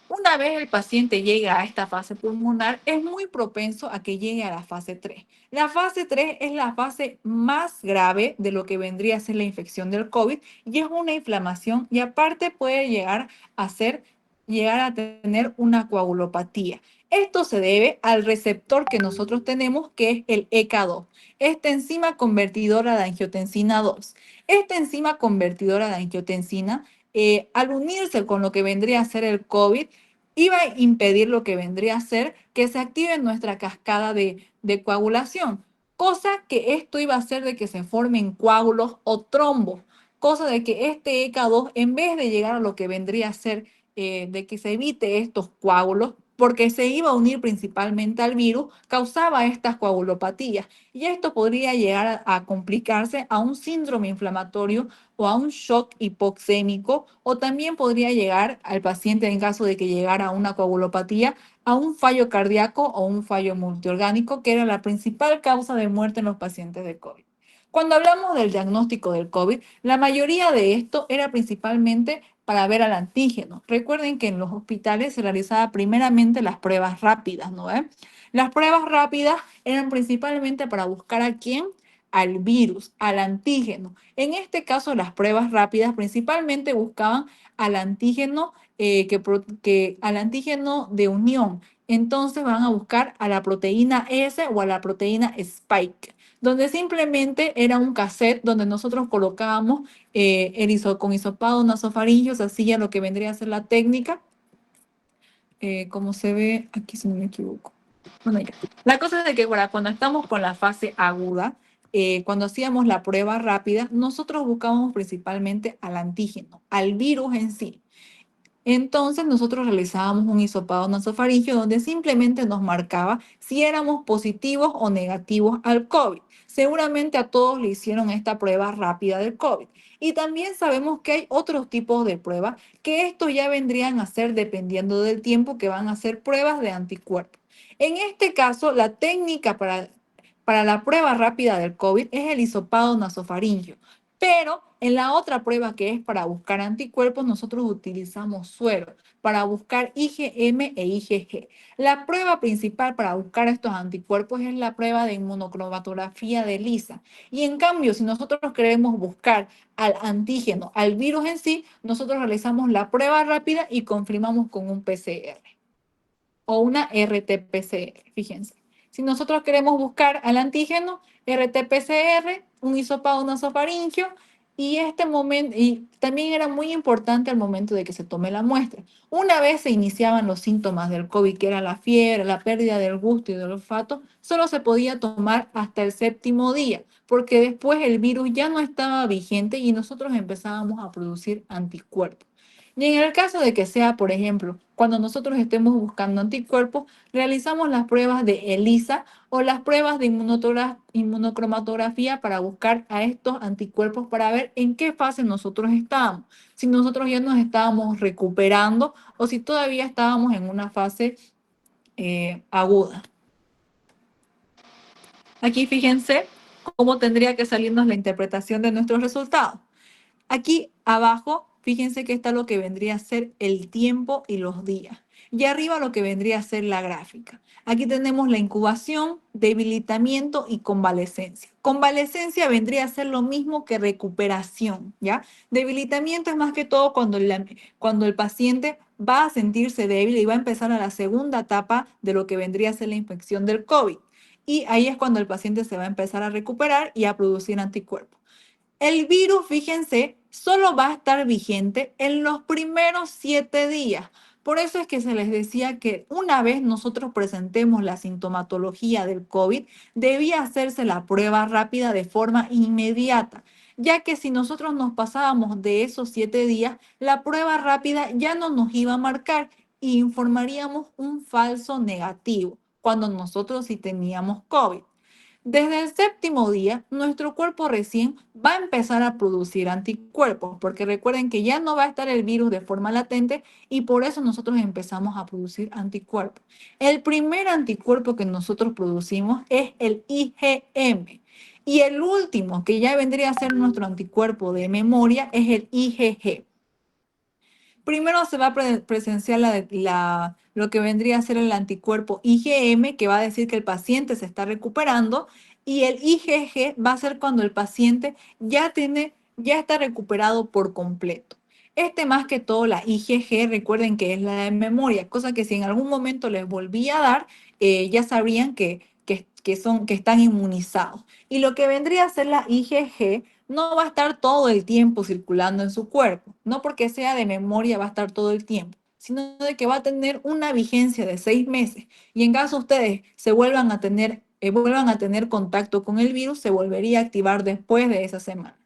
Una vez el paciente llega a esta fase pulmonar, es muy propenso a que llegue a la fase 3. La fase 3 es la fase más grave de lo que vendría a ser la infección del COVID y es una inflamación y aparte puede llegar a tener una coagulopatía. Esto se debe al receptor que nosotros tenemos, que es el ECA2, esta enzima convertidora de angiotensina 2. Esta enzima convertidora de angiotensina, al unirse con lo que vendría a ser el COVID, iba a impedir lo que vendría a ser que se active nuestra cascada de coagulación, cosa que esto iba a hacer de que se formen coágulos o trombos, cosa de que este ECA2, en vez de llegar a lo que vendría a ser de que se evite estos coágulos, porque se iba a unir principalmente al virus, causaba estas coagulopatías. Y esto podría llegar a complicarse a un síndrome inflamatorio o a un shock hipoxémico, o también podría llegar al paciente, en caso de que llegara a una coagulopatía, a un fallo cardíaco o un fallo multiorgánico, que era la principal causa de muerte en los pacientes de COVID. Cuando hablamos del diagnóstico del COVID, la mayoría de esto era principalmente para ver al antígeno. Recuerden que en los hospitales se realizaba primeramente las pruebas rápidas, ¿no? Las pruebas rápidas eran principalmente para buscar a quién, al virus, al antígeno. En este caso, las pruebas rápidas principalmente buscaban al antígeno, al antígeno de unión. Entonces van a buscar a la proteína S o a la proteína Spike, donde simplemente era un cassette donde nosotros colocábamos con hisopado nasofaringeo, se hacía lo que vendría a ser la técnica, como se ve aquí, si no me equivoco. Bueno, ya. La cosa es de que cuando estamos con la fase aguda, cuando hacíamos la prueba rápida, nosotros buscábamos principalmente al antígeno, al virus en sí. Entonces nosotros realizábamos un hisopado nasofaríngeo donde simplemente nos marcaba si éramos positivos o negativos al COVID. Seguramente a todos le hicieron esta prueba rápida del COVID. Y también sabemos que hay otros tipos de pruebas que estos ya vendrían a ser dependiendo del tiempo que van a ser pruebas de anticuerpos. En este caso, la técnica para la prueba rápida del COVID es el hisopado nasofaríngeo. Pero en la otra prueba que es para buscar anticuerpos, nosotros utilizamos suero para buscar IgM e IgG. La prueba principal para buscar estos anticuerpos es la prueba de inmunocromatografía de ELISA. Y en cambio, si nosotros queremos buscar al antígeno, al virus en sí, nosotros realizamos la prueba rápida y confirmamos con un PCR o una RT-PCR, fíjense. Si nosotros queremos buscar al antígeno, RT-PCR, un hisopado nasofaríngeo, y este momento, y también era muy importante al momento de que se tome la muestra. Una vez se iniciaban los síntomas del COVID, que era la fiebre, la pérdida del gusto y del olfato, solo se podía tomar hasta el séptimo día, porque después el virus ya no estaba vigente y nosotros empezábamos a producir anticuerpos. Y en el caso de que sea, por ejemplo, cuando nosotros estemos buscando anticuerpos, realizamos las pruebas de ELISA o las pruebas de inmunocromatografía para buscar a estos anticuerpos para ver en qué fase nosotros estábamos, si nosotros ya nos estábamos recuperando o si todavía estábamos en una fase aguda. Aquí fíjense cómo tendría que salirnos la interpretación de nuestros resultados. Aquí abajo, fíjense que está lo que vendría a ser el tiempo y los días. Y arriba lo que vendría a ser la gráfica. Aquí tenemos la incubación, debilitamiento y convalecencia. Convalecencia vendría a ser lo mismo que recuperación, ¿ya? Debilitamiento es más que todo cuando el paciente va a sentirse débil y va a empezar a la segunda etapa de lo que vendría a ser la infección del COVID. Y ahí es cuando el paciente se va a empezar a recuperar y a producir anticuerpos. El virus, fíjense, solo va a estar vigente en los primeros 7 días. Por eso es que se les decía que una vez nosotros presentemos la sintomatología del COVID, debía hacerse la prueba rápida de forma inmediata, ya que si nosotros nos pasábamos de esos 7 días, la prueba rápida ya no nos iba a marcar y informaríamos un falso negativo cuando nosotros sí teníamos COVID. Desde el séptimo día, nuestro cuerpo recién va a empezar a producir anticuerpos, porque recuerden que ya no va a estar el virus de forma latente y por eso nosotros empezamos a producir anticuerpos. El primer anticuerpo que nosotros producimos es el IgM. Y el último, que ya vendría a ser nuestro anticuerpo de memoria, es el IgG. Primero se va a presenciar lo que vendría a ser el anticuerpo IgM, que va a decir que el paciente se está recuperando, y el IgG va a ser cuando el paciente ya está recuperado por completo. Este más que todo, la IgG, recuerden que es la de memoria, cosa que si en algún momento les volví a dar, ya sabrían que están inmunizados. Y lo que vendría a ser la IgG no va a estar todo el tiempo circulando en su cuerpo, no porque sea de memoria va a estar todo el tiempo, sino de que va a tener una vigencia de 6 meses y en caso ustedes vuelvan a tener contacto con el virus, se volvería a activar después de esa semana.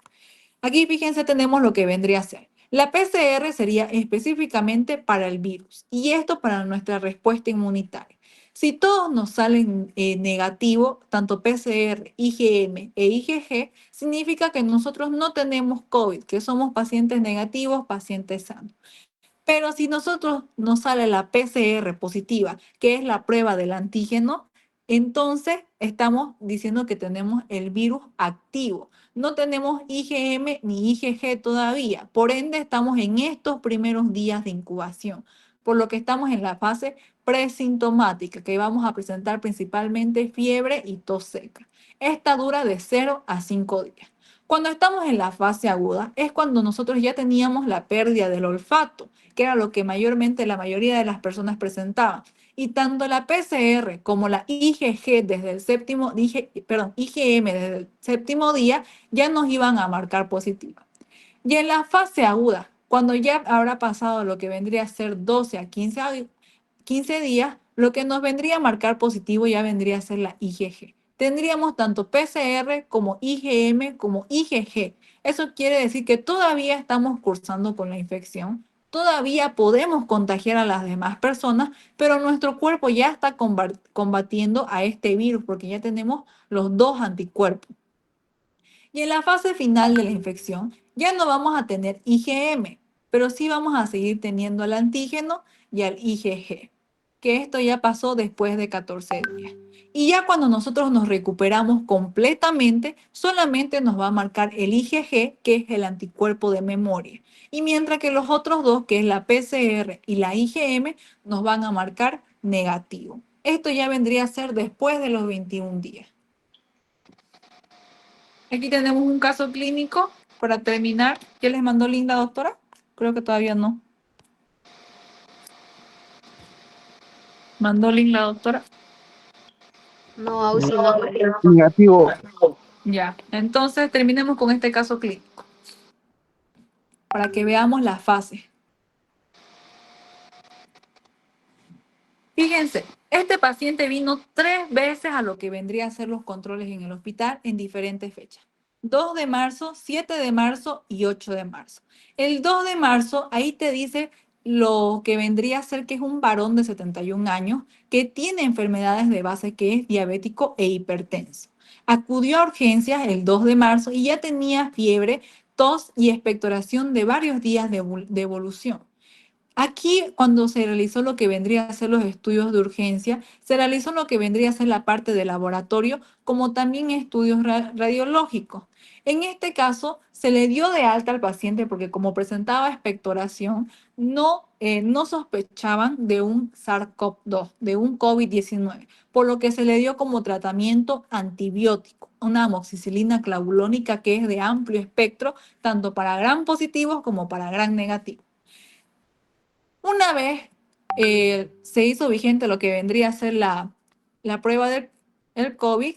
Aquí fíjense, tenemos lo que vendría a ser. La PCR sería específicamente para el virus y esto para nuestra respuesta inmunitaria. Si todos nos salen negativo, tanto PCR, IgM e IgG, significa que nosotros no tenemos COVID, que somos pacientes negativos, pacientes sanos. Pero si nosotros nos sale la PCR positiva, que es la prueba del antígeno, entonces estamos diciendo que tenemos el virus activo. No tenemos IgM ni IgG todavía. Por ende, estamos en estos primeros días de incubación, por lo que estamos en la fase presintomática, que vamos a presentar principalmente fiebre y tos seca. Esta dura de 0 a 5 días. Cuando estamos en la fase aguda es cuando nosotros ya teníamos la pérdida del olfato, que era lo que mayormente la mayoría de las personas presentaban. Y tanto la PCR como la IgG desde el IgM desde el séptimo día ya nos iban a marcar positiva. Y en la fase aguda, cuando ya habrá pasado lo que vendría a ser 12 a 15 días, lo que nos vendría a marcar positivo ya vendría a ser la IgG. Tendríamos tanto PCR como IgM como IgG. Eso quiere decir que todavía estamos cursando con la infección, todavía podemos contagiar a las demás personas, pero nuestro cuerpo ya está combatiendo a este virus porque ya tenemos los dos anticuerpos. Y en la fase final de la infección ya no vamos a tener IgM, pero sí vamos a seguir teniendo al antígeno y al IgG, que esto ya pasó después de 14 días. Y ya cuando nosotros nos recuperamos completamente, solamente nos va a marcar el IgG, que es el anticuerpo de memoria. Y mientras que los otros dos, que es la PCR y la IgM, nos van a marcar negativo. Esto ya vendría a ser después de los 21 días. Aquí tenemos un caso clínico para terminar. ¿Ya les mandó Linda, doctora? Creo que todavía no. ¿Mandó Linda, doctora? No, aún sí no. Negativo. Ya. Entonces terminemos con este caso clínico para que veamos las fases. Fíjense, este paciente vino 3 veces a lo que vendría a ser los controles en el hospital en diferentes fechas. 2 de marzo, 7 de marzo y 8 de marzo. El 2 de marzo, ahí te dice lo que vendría a ser que es un varón de 71 años que tiene enfermedades de base que es diabético e hipertenso. Acudió a urgencias el 2 de marzo y ya tenía fiebre, tos y expectoración de varios días de evolución. Aquí, cuando se realizó lo que vendría a ser los estudios de urgencia, se realizó lo que vendría a ser la parte de laboratorio, como también estudios radiológicos. En este caso, se le dio de alta al paciente porque como presentaba expectoración, no sospechaban de un SARS-CoV-2, de un COVID-19, por lo que se le dio como tratamiento antibiótico, una amoxicilina clavulónica que es de amplio espectro, tanto para gram positivos como para gram negativos. Una vez se hizo vigente lo que vendría a ser la prueba del el COVID,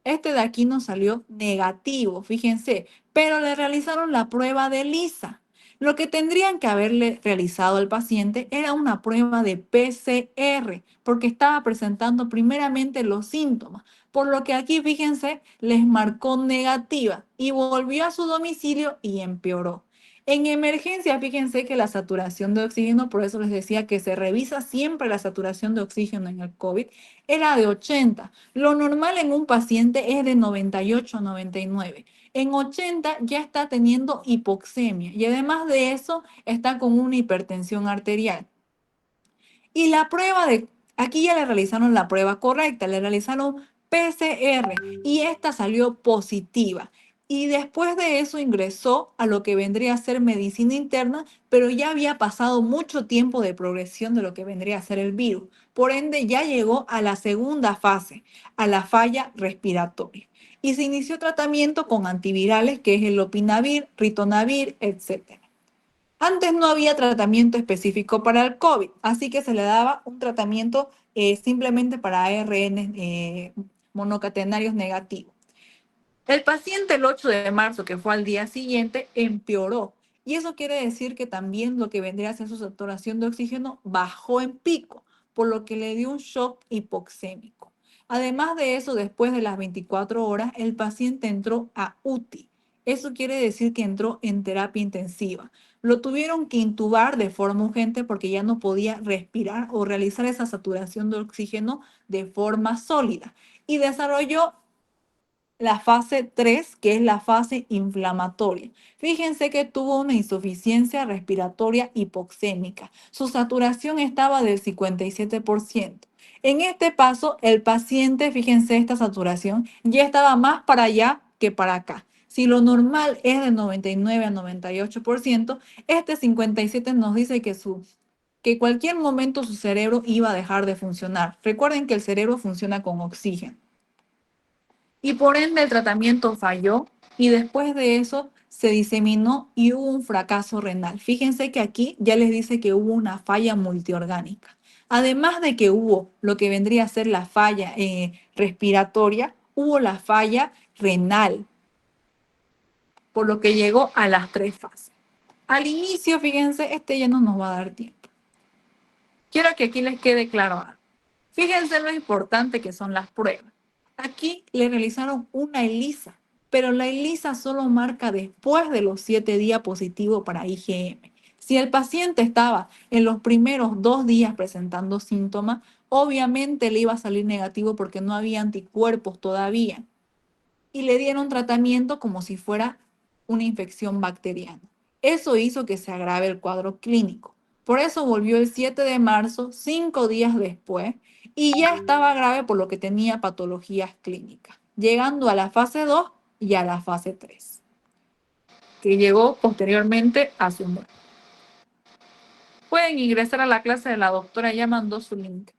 este de aquí nos salió negativo, fíjense, pero le realizaron la prueba de ELISA. Lo que tendrían que haberle realizado al paciente era una prueba de PCR, porque estaba presentando primeramente los síntomas, por lo que aquí, fíjense, les marcó negativa y volvió a su domicilio y empeoró. En emergencia, fíjense que la saturación de oxígeno, por eso les decía que se revisa siempre la saturación de oxígeno en el COVID, era de 80. Lo normal en un paciente es de 98 a 99. En 80 ya está teniendo hipoxemia y además de eso está con una hipertensión arterial. Y la prueba aquí ya le realizaron la prueba correcta, le realizaron PCR y esta salió positiva. Y después de eso ingresó a lo que vendría a ser medicina interna, pero ya había pasado mucho tiempo de progresión de lo que vendría a ser el virus. Por ende, ya llegó a la segunda fase, a la falla respiratoria. Y se inició tratamiento con antivirales, que es el lopinavir, ritonavir, etc. Antes no había tratamiento específico para el COVID, así que se le daba un tratamiento simplemente para ARN monocatenarios negativos. El paciente el 8 de marzo, que fue al día siguiente, empeoró. Y eso quiere decir que también lo que vendría a ser su saturación de oxígeno bajó en pico, por lo que le dio un shock hipoxémico. Además de eso, después de las 24 horas, el paciente entró a UTI. Eso quiere decir que entró en terapia intensiva. Lo tuvieron que intubar de forma urgente porque ya no podía respirar o realizar esa saturación de oxígeno de forma sólida. Y desarrolló la fase 3, que es la fase inflamatoria. Fíjense que tuvo una insuficiencia respiratoria hipoxémica. Su saturación estaba del 57%. En este paso, el paciente, fíjense esta saturación, ya estaba más para allá que para acá. Si lo normal es de 99 a 98%, este 57 nos dice que cualquier momento su cerebro iba a dejar de funcionar. Recuerden que el cerebro funciona con oxígeno. Y por ende el tratamiento falló y después de eso se diseminó y hubo un fracaso renal. Fíjense que aquí ya les dice que hubo una falla multiorgánica. Además de que hubo lo que vendría a ser la falla respiratoria, hubo la falla renal, por lo que llegó a las 3 fases. Al inicio, fíjense, este ya no nos va a dar tiempo. Quiero que aquí les quede claro algo. Fíjense lo importante que son las pruebas. Aquí le realizaron una ELISA, pero la ELISA solo marca después de los 7 días positivo para IgM. Si el paciente estaba en los primeros 2 días presentando síntomas, obviamente le iba a salir negativo porque no había anticuerpos todavía. Y le dieron tratamiento como si fuera una infección bacteriana. Eso hizo que se agrave el cuadro clínico. Por eso volvió el 7 de marzo, 5 días después, y ya estaba grave por lo que tenía patologías clínicas, llegando a la fase 2 y a la fase 3, que llegó posteriormente a su muerte. Pueden ingresar a la clase de la doctora, ya mandó su link.